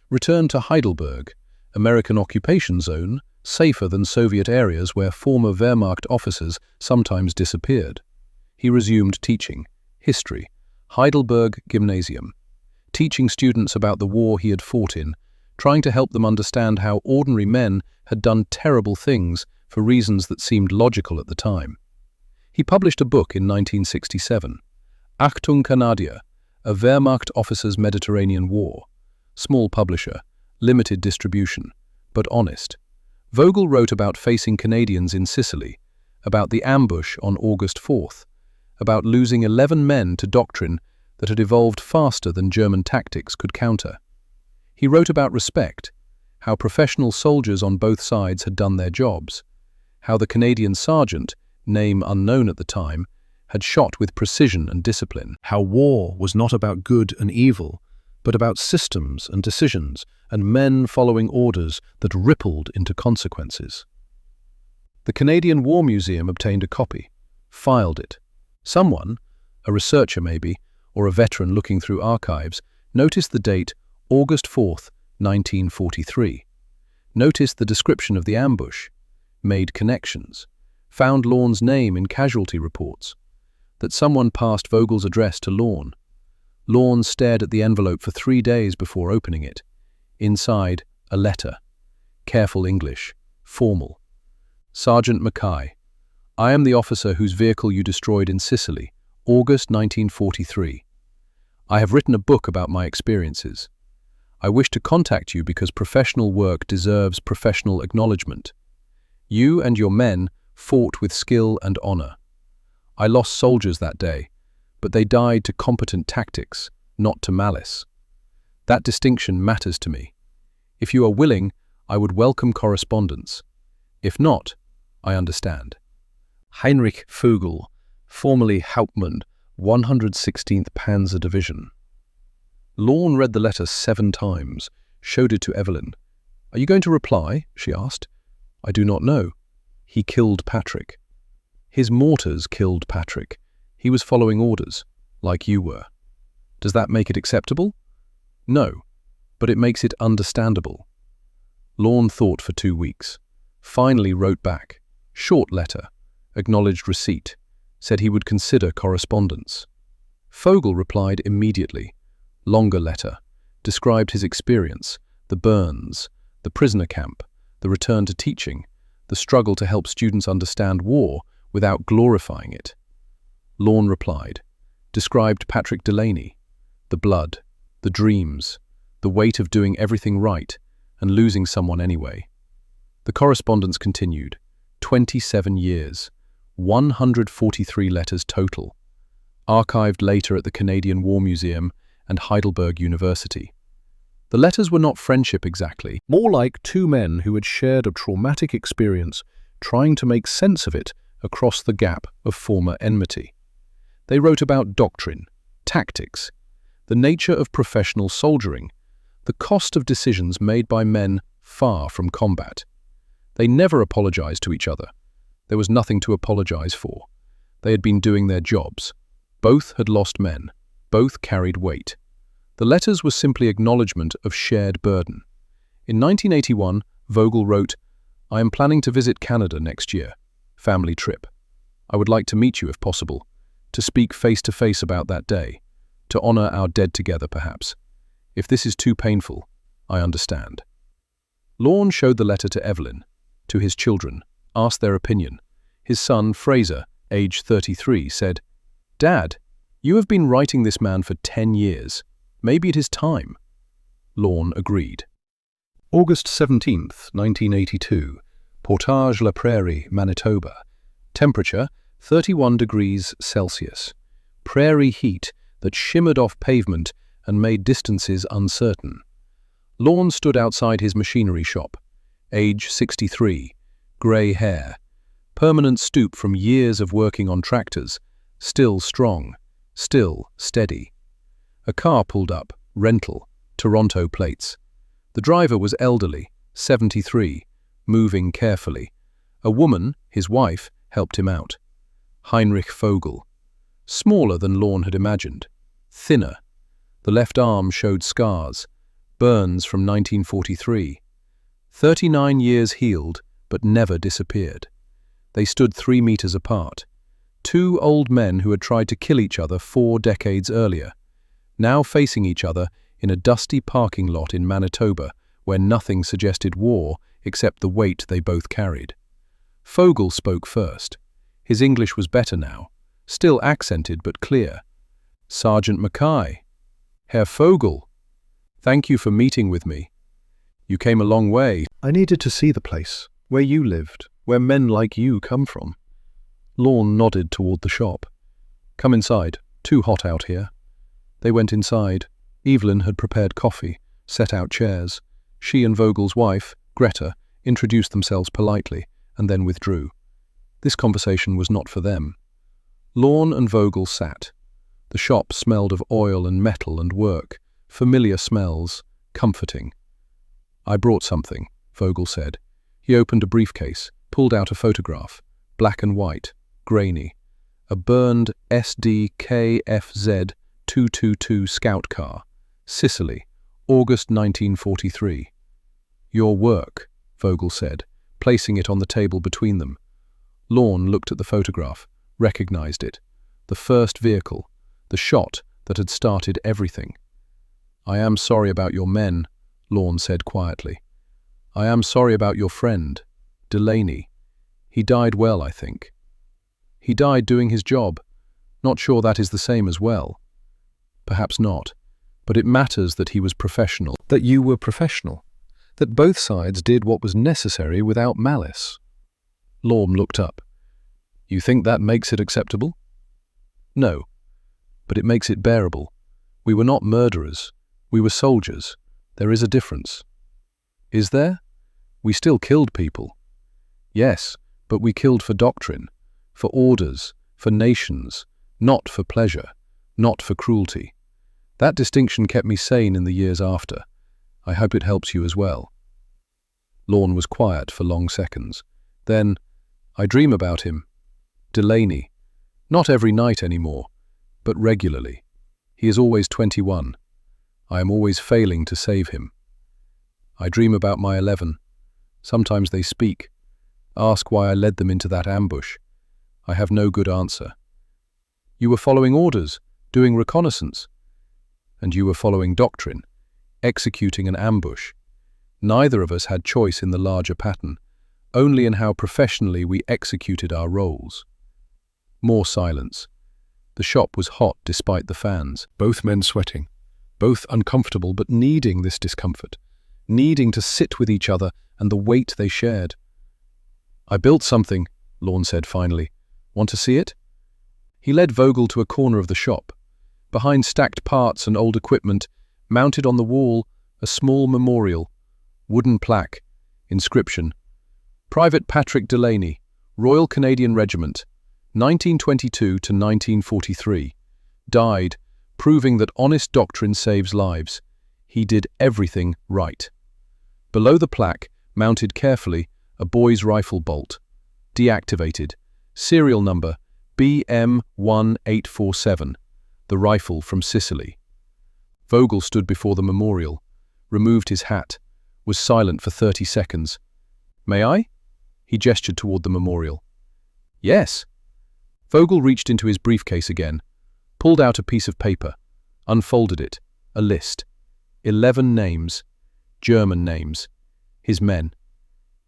returned to Heidelberg, American occupation zone, safer than Soviet areas where former Wehrmacht officers sometimes disappeared. He resumed teaching, history, Heidelberg Gymnasium, teaching students about the war he had fought in, trying to help them understand how ordinary men had done terrible things for reasons that seemed logical at the time. He published a book in 1967, Achtung Kanadier, a Wehrmacht officer's Mediterranean War. Small publisher, limited distribution, but honest. Vogel wrote about facing Canadians in Sicily, about the ambush on August 4th, about losing 11 men to doctrine that had evolved faster than German tactics could counter. He wrote about respect, how professional soldiers on both sides had done their jobs, how the Canadian sergeant, name unknown at the time, had shot with precision and discipline, how war was not about good and evil, but about systems and decisions and men following orders that rippled into consequences. The Canadian War Museum obtained a copy, filed it. Someone, a researcher maybe, or a veteran looking through archives, noticed the date August 4th, 1943. Noticed the description of the ambush, made connections, found Lorne's name in casualty reports, that someone passed Vogel's address to Lorne. Lorne stared at the envelope for 3 days before opening it. Inside, a letter. Careful English, formal. Sergeant Mackay, I am the officer whose vehicle you destroyed in Sicily, August 1943. I have written a book about my experiences. I wish to contact you because professional work deserves professional acknowledgement. You and your men fought with skill and honor. I lost soldiers that day, but they died to competent tactics, not to malice. That distinction matters to me. If you are willing, I would welcome correspondence. If not, I understand. Heinrich Vogel, formerly Hauptmann, 116th Panzer Division. Lorne read the letter 7 times, showed it to Evelyn. Are you going to reply? She asked. I do not know. He killed Patrick. His mortars killed Patrick. He was following orders, like you were. Does that make it acceptable? No, but it makes it understandable. Lorne thought for 2 weeks. Finally wrote back. Short letter. Acknowledged receipt. Said he would consider correspondence. Vogel replied immediately. Longer letter. Described his experience, the burns, the prisoner camp, the return to teaching, the struggle to help students understand war without glorifying it. Lorne replied. Described Patrick Delaney, the blood, the dreams, the weight of doing everything right and losing someone anyway. The correspondence continued. 27 years, 143 letters total, archived later at the Canadian War Museum and Heidelberg University. The letters were not friendship exactly, more like 2 men who had shared a traumatic experience trying to make sense of it across the gap of former enmity. They wrote about doctrine, tactics, the nature of professional soldiering, the cost of decisions made by men far from combat. They never apologized to each other. There was nothing to apologize for. They had been doing their jobs. Both had lost men. Both carried weight. The letters were simply acknowledgement of shared burden. In 1981, Vogel wrote, "I am planning to visit Canada next year. Family trip. I would like to meet you if possible, to speak face-to-face about that day, to honor our dead together perhaps. If this is too painful, I understand." Lorne showed the letter to Evelyn, to his children, asked their opinion. His son, Fraser, age 33, said, "Dad, you have been writing this man for 10 years. Maybe it is time." Lorne agreed. August 17th, 1982, Portage la Prairie, Manitoba. Temperature 31 degrees Celsius. Prairie heat that shimmered off pavement and made distances uncertain. Lorne stood outside his machinery shop. Age 63, grey hair, permanent stoop from years of working on tractors, still strong, still steady. A car pulled up, rental, Toronto plates. The driver was elderly, 73, moving carefully. A woman, his wife, helped him out. Heinrich Vogel. Smaller than Lorne had imagined. Thinner. The left arm showed scars, burns from 1943. 39 years healed, but never disappeared. They stood 3 meters apart. Two old men who had tried to kill each other 4 decades earlier, now facing each other in a dusty parking lot in Manitoba where nothing suggested war except the weight they both carried. Vogel spoke first. His English was better now, still accented but clear. "Sergeant Mackay. Herr Vogel. Thank you for meeting with me. You came a long way. I needed to see the place, where you lived, where men like you come from." Lorne nodded toward the shop. "Come inside. Too hot out here." They went inside. Evelyn had prepared coffee, set out chairs. She and Vogel's wife, Greta, introduced themselves politely and then withdrew. This conversation was not for them. Lorne and Vogel sat. The shop smelled of oil and metal and work, familiar smells, comforting. "I brought something," Vogel said. He opened a briefcase, pulled out a photograph, black and white, grainy. A burned SDKFZ 222 Scout car. Sicily, August 1943. "Your work," Vogel said, placing it on the table between them. Lorne looked at the photograph, recognized it. The first vehicle, the shot that had started everything. "I am sorry about your men," Lorne said quietly. "I am sorry about your friend, Delaney. He died well, I think." "He died doing his job. Not sure that is the same as well." "Perhaps not. But it matters that he was professional, that you were professional, that both sides did what was necessary without malice." Lorne looked up. "You think that makes it acceptable?" "No, but it makes it bearable. We were not murderers. We were soldiers. There is a difference." "Is there? We still killed people." "Yes, but we killed for doctrine, for orders, for nations, not for pleasure, not for cruelty. That distinction kept me sane in the years after. I hope it helps you as well." Lorne was quiet for long seconds. Then, "I dream about him. Delaney. Not every night anymore, but regularly. He is always 21. I am always failing to save him. I dream about my 11. Sometimes they speak, ask why I led them into that ambush. I have no good answer. You were following orders, doing reconnaissance. And you were following doctrine, executing an ambush. Neither of us had choice in the larger pattern, only in how professionally we executed our roles." More silence. The shop was hot despite the fans, both men sweating, both uncomfortable but needing this discomfort, needing to sit with each other and the weight they shared. "I built something," Lorne said finally. "Want to see it?" He led Vogel to a corner of the shop. Behind stacked parts and old equipment, mounted on the wall, a small memorial, wooden plaque, inscription, "Private Patrick Delaney, Royal Canadian Regiment, 1922 to 1943, died, proving that honest doctrine saves lives. He did everything right." Below the plaque, mounted carefully, a boy's rifle bolt. Deactivated. Serial number BM-1847, the rifle from Sicily. Vogel stood before the memorial, removed his hat, was silent for 30 seconds. "May I?" He gestured toward the memorial. "Yes." Vogel reached into his briefcase again, pulled out a piece of paper, unfolded it, a list. 11 names, German names, his men.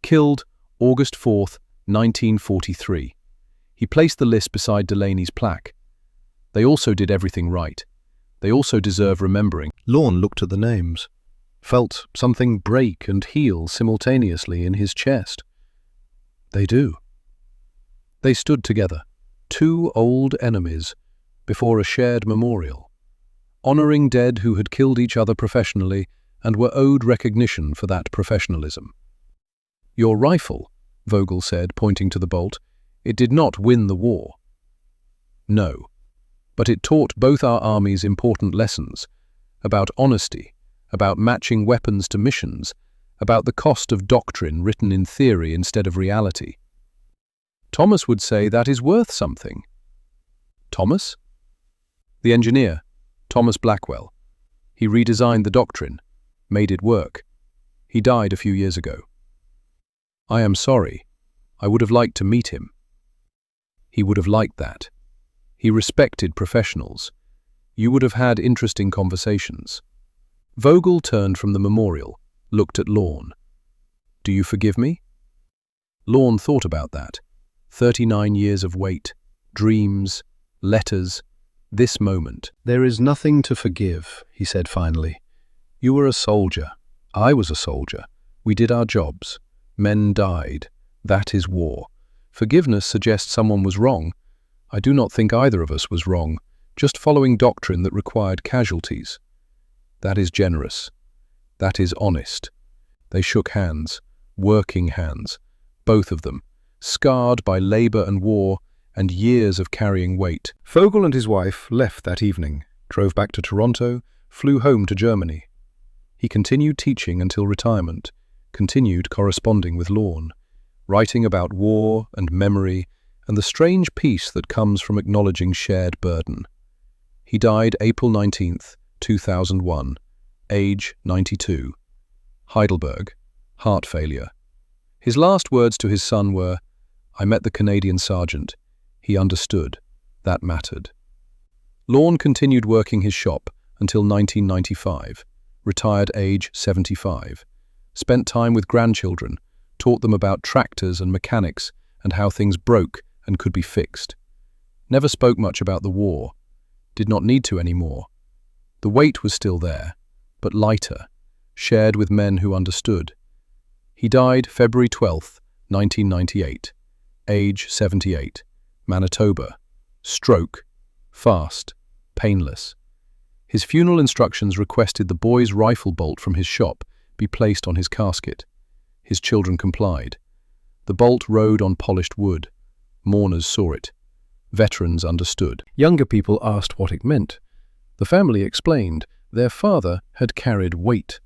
Killed August 4th, 1943. He placed the list beside Delaney's plaque. They also did everything right. They also deserve remembering. Lorne looked at the names, felt something break and heal simultaneously in his chest. They do. They stood together, two old enemies, before a shared memorial, honoring dead who had killed each other professionally and were owed recognition for that professionalism. "Your rifle," Vogel said, pointing to the bolt, "it did not win the war." "No, but it taught both our armies important lessons about honesty, about matching weapons to missions, about the cost of doctrine written in theory instead of reality. Thomas would say that is worth something." "Thomas?" "The engineer, Thomas Blackwell. He redesigned the doctrine, made it work. He died a few years ago." "I am sorry. I would have liked to meet him." "He would have liked that. He respected professionals. You would have had interesting conversations." Vogel turned from the memorial, looked at Lorne. "Do you forgive me?" Lorne thought about that. 39 years of wait, dreams, letters, this moment. "There is nothing to forgive," he said finally. "You were a soldier. I was a soldier. We did our jobs. Men died. That is war. Forgiveness suggests someone was wrong. I do not think either of us was wrong, just following doctrine that required casualties. That is generous. That is honest." They shook hands, working hands, both of them, scarred by labor and war and years of carrying weight. Vogel and his wife left that evening, drove back to Toronto, flew home to Germany. He continued teaching until retirement, continued corresponding with Lorne, writing about war and memory and the strange peace that comes from acknowledging shared burden. He died April 19th, 2001, age 92. Heidelberg, heart failure. His last words to his son were, "I met the Canadian sergeant. He understood. That mattered." Lorne continued working his shop until 1995, retired age 75, spent time with grandchildren, taught them about tractors and mechanics and how things broke and could be fixed. Never spoke much about the war, did not need to anymore. The weight was still there, but lighter, shared with men who understood. He died February 12th, 1998, age 78, Manitoba, stroke, fast, painless. His funeral instructions requested the boy's rifle bolt from his shop be placed on his casket. His children complied. The bolt rode on polished wood. Mourners saw it. Veterans understood. Younger people asked what it meant. The family explained their father had carried weight.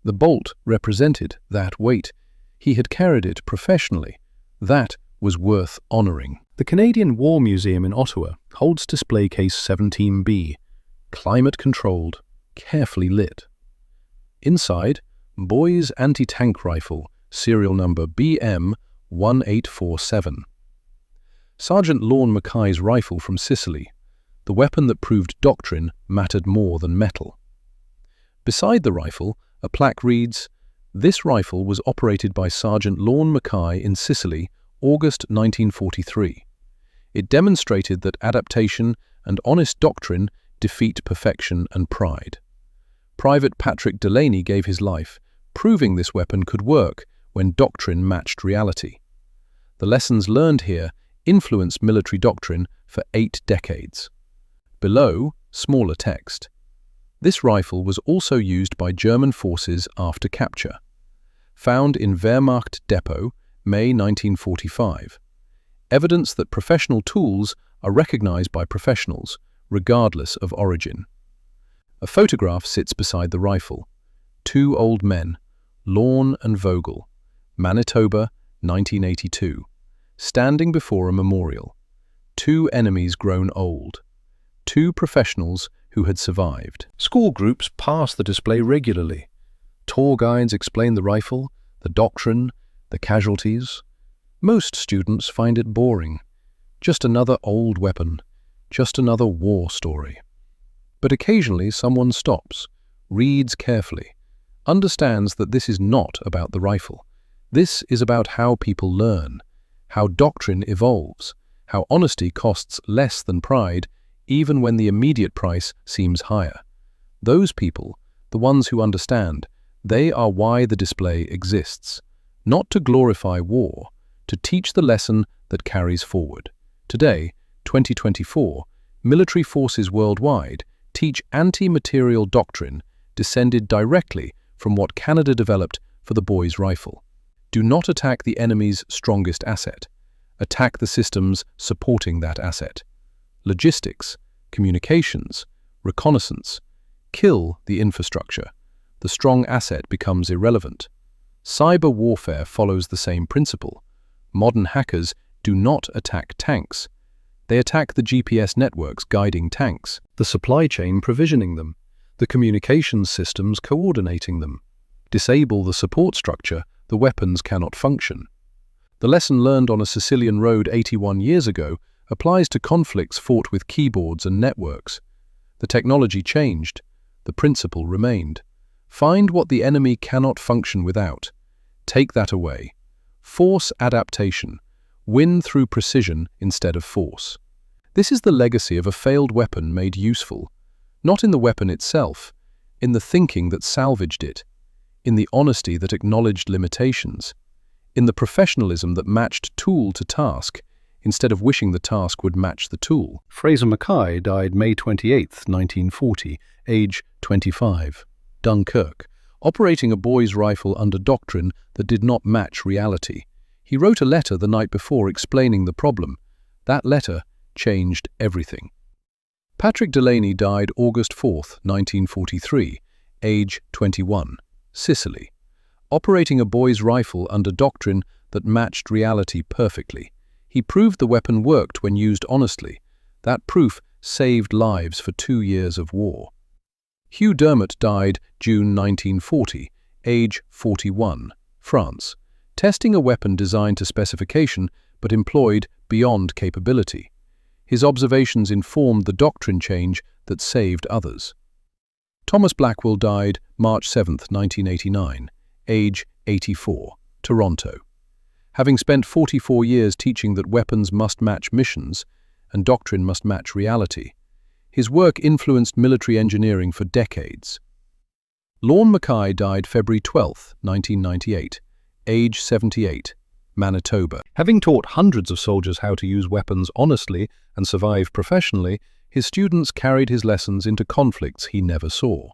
The bolt represented that weight. He had carried it professionally. That was worth honoring. The Canadian War Museum in Ottawa holds display case 17B, climate-controlled, carefully lit. Inside, boy's anti-tank rifle, serial number BM-1847. Sergeant Lorne Mackay's rifle from Sicily, the weapon that proved doctrine mattered more than metal. Beside the rifle, a plaque reads, "This rifle was operated by Sergeant Lorne Mackay in Sicily, August 1943. It demonstrated that adaptation and honest doctrine defeat perfection and pride." Private Patrick Delaney gave his life, proving this weapon could work when doctrine matched reality. The lessons learned here influenced military doctrine for 8 decades. Below, smaller text. This rifle was also used by German forces after capture. Found in Wehrmacht Depot, May 1945. Evidence that professional tools are recognized by professionals, regardless of origin. A photograph sits beside the rifle. 2 old men, Lorne and Vogel, Manitoba, 1982, standing before a memorial. two enemies grown old, two professionals who had survived. School groups pass the display regularly. Tour guides explain the rifle, the doctrine, the casualties. Most students find it boring. Just another old weapon, just another war story. But occasionally someone stops, reads carefully, understands that this is not about the rifle. This is about how people learn, how doctrine evolves, how honesty costs less than pride, even when the immediate price seems higher. Those people, the ones who understand, they are why the display exists. Not to glorify war, to teach the lesson that carries forward. Today, 2024, military forces worldwide teach anti-material doctrine descended directly from what Canada developed for the boy's rifle. Do not attack the enemy's strongest asset. Attack the systems supporting that asset. Logistics, communications, reconnaissance. Kill the infrastructure. The strong asset becomes irrelevant. Cyber warfare follows the same principle. Modern hackers do not attack tanks. They attack the GPS networks guiding tanks, the supply chain provisioning them, the communications systems coordinating them. Disable the support structure, the weapons cannot function. The lesson learned on a Sicilian road 81 years ago applies to conflicts fought with keyboards and networks. The technology changed, the principle remained. Find what the enemy cannot function without. Take that away. Force adaptation. Win through precision instead of force. This is the legacy of a failed weapon made useful, not in the weapon itself, in the thinking that salvaged it, in the honesty that acknowledged limitations, in the professionalism that matched tool to task, instead of wishing the task would match the tool. Fraser Mackay died May 28, 1940, age 25, Dunkirk, operating a boy's rifle under doctrine that did not match reality. He wrote a letter the night before explaining the problem. That letter changed everything. Patrick Delaney died August 4, 1943, age 21, Sicily, operating a boy's rifle under doctrine that matched reality perfectly. He proved the weapon worked when used honestly. That proof saved lives for 2 years of war. Hugh Dermott died June 1940, age 41, France, testing a weapon designed to specification but employed beyond capability. His observations informed the doctrine change that saved others. Thomas Blackwell died March 7, 1989, age 84, Toronto. Having spent 44 years teaching that weapons must match missions and doctrine must match reality, his work influenced military engineering for decades. Lorne Mackay died February 12, 1998, age 78, Manitoba. Having taught hundreds of soldiers how to use weapons honestly and survive professionally, his students carried his lessons into conflicts he never saw.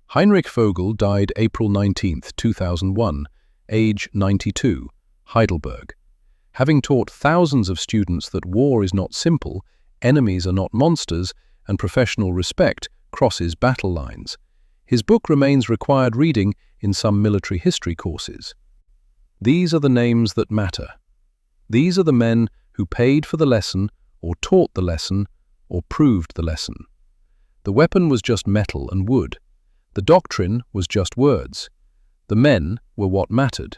Heinrich Vogel died April 19, 2001, age 92, Heidelberg. Having taught thousands of students that war is not simple, enemies are not monsters, and professional respect crosses battle lines, his book remains required reading in some military history courses. These are the names that matter. These are the men who paid for the lesson, or taught the lesson, or proved the lesson. The weapon was just metal and wood. The doctrine was just words. The men were what mattered.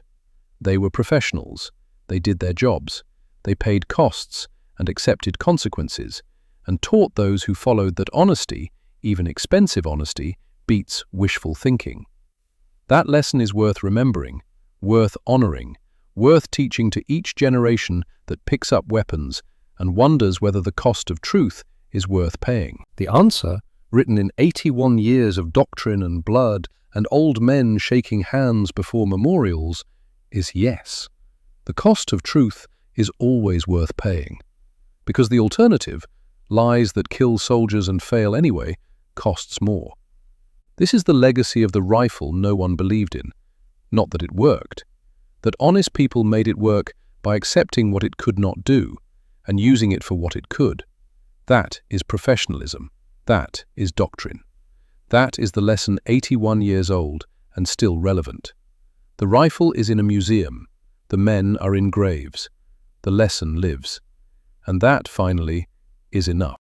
They were professionals. They did their jobs. They paid costs and accepted consequences, and taught those who followed that honesty, even expensive honesty, beats wishful thinking. That lesson is worth remembering, worth honoring, worth teaching to each generation that picks up weapons and wonders whether the cost of truth is worth paying. The answer, written in 81 years of doctrine and blood and old men shaking hands before memorials, is yes. The cost of truth is always worth paying, because the alternative, lies that kill soldiers and fail anyway, costs more. This is the legacy of the rifle no one believed in. Not that it worked. That honest people made it work by accepting what it could not do and using it for what it could. That is professionalism. That is doctrine. That is the lesson 81 years old and still relevant. The rifle is in a museum. The men are in graves. The lesson lives. And that, finally, is enough.